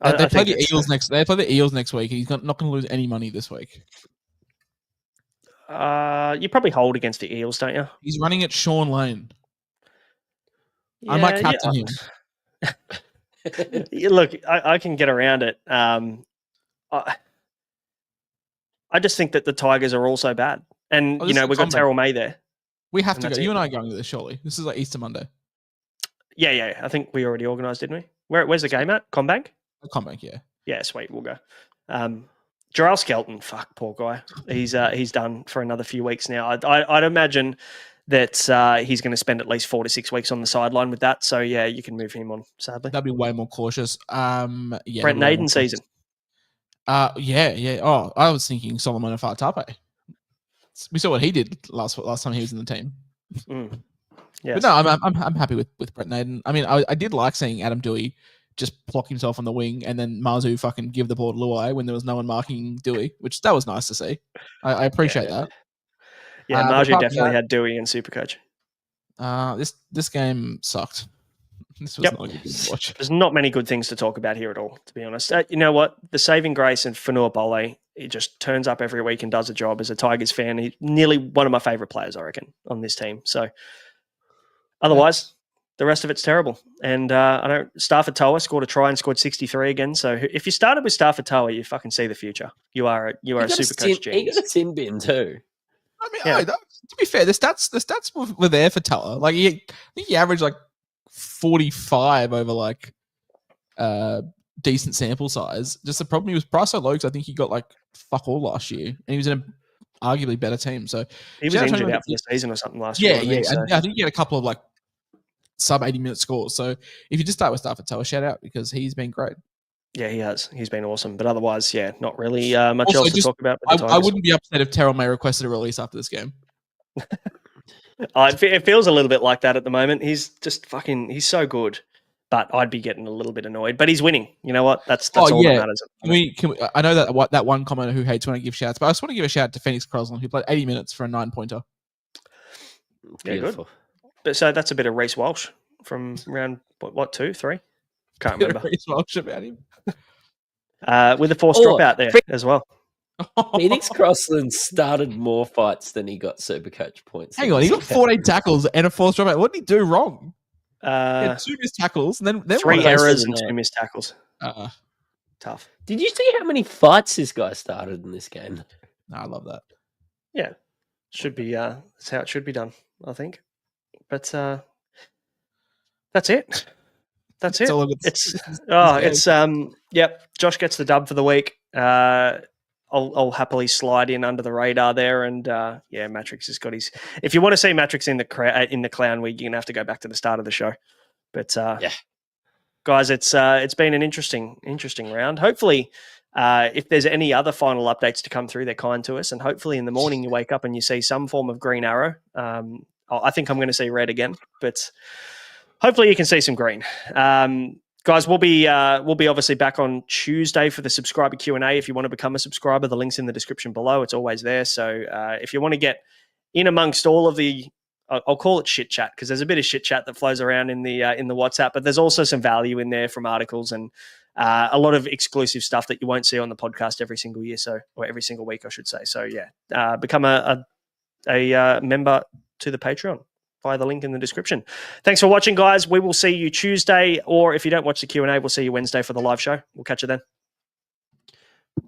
They play the Eels next. They play the Eels next week. He's not going to lose any money this week. You probably hold against the Eels, don't you? He's running at Sean Lane. Yeah, I might captain him. Look, I can get around it. I just think that the Tigers are also bad. And, we've got Terrell May there. We have to go. You and I are going to this, surely. This is like Easter Monday. Yeah. I think we already organised, didn't we? Where's the game at? Combank? Combank, yeah. Yeah, sweet. We'll go. Jarrell Skelton, fuck, poor guy. He's done for another few weeks now. I'd imagine that he's going to spend at least 4 to 6 weeks on the sideline with that. So yeah, you can move him on. Sadly, that'd be way more cautious. Brent Naden season. Yeah. Oh, I was thinking Solomon Afatape. We saw what he did last time he was in the team. Yes. But no, I'm happy with Brent Naden. I mean, I did like seeing Adam Dewey just plock himself on the wing, and then Mazu fucking give the ball to Luai when there was no one marking Dewey, which that was nice to see. I appreciate that. Yeah, but Marju apart from definitely had Dewey in Supercoach. This game sucked. This was Yep. not a good game to watch. There's not many good things to talk about here at all, to be honest. You know what? The saving grace in Fanua Bole, he just turns up every week and does a job as a Tigers fan. He's nearly one of my favourite players, I reckon, on this team. So otherwise, the rest of it's terrible. And I don't. Stafford Toa scored a try and scored 63 again. So if you started with Stafford Toa, you fucking see the future. You are a Supercoach genius. He got a sin bin too. I mean, to be fair, the stats were there for Toa. Like I think he averaged like 45 over like decent sample size. Just the problem, he was priced so low because I think he got like fuck all last year, and he was in an arguably better team. So he was injured out for the season or something last year. I think he had a couple of like sub 80-minute scores. So if you just start with Stafford Toa, shout out because he's been great. Yeah, he has. He's been awesome. But otherwise, yeah, not really much else to talk about. I wouldn't be upset if Terrell May requested a release after this game. It feels a little bit like that at the moment. He's just he's so good. But I'd be getting a little bit annoyed. But he's winning. You know what? That's all that matters. I know that one commenter who hates when I give shouts, but I just want to give a shout out to Phoenix Crosland, who played 80 minutes for a 9-pointer. Yeah, good. But so that's a bit of Reece Walsh from round, 2, 3? Can't remember. Reece Walsh about him. With a forced drop out there as well. Phoenix Crossland started more fights than he got Supercoach points. Hang on, he got 14 tackles and a forced drop out. What did he do wrong? He had 2 missed tackles and then 3 errors and 2 missed tackles. Tough. Did you see how many fights this guy started in this game? No, I love that. Yeah, should be. That's how it should be done, I think. But that's it. That's it. Yep. Josh gets the dub for the week. I'll happily slide in under the radar there, and Mattrix has got his. If you want to see Mattrix in the clown week, you're gonna have to go back to the start of the show. But guys, it's been an interesting round. Hopefully, if there's any other final updates to come through, they're kind to us, and hopefully in the morning you wake up and you see some form of green arrow. I think I'm going to see red again, but hopefully you can see some green. Guys, we'll be obviously back on Tuesday for the subscriber Q&A. If you want to become a subscriber, the link's in the description below. It's always there. So if you want to get in amongst all of the, I'll call it shit chat, because there's a bit of shit chat that flows around in the WhatsApp, but there's also some value in there from articles and a lot of exclusive stuff that you won't see on the podcast every single year, or every single week, I should say. So become a member to the Patreon via the link in the description. Thanks for watching, guys. We will see you Tuesday, or if you don't watch the Q&A, we'll see you Wednesday for the live show. We'll catch you then.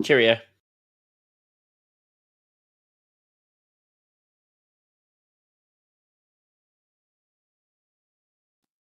Cheerio.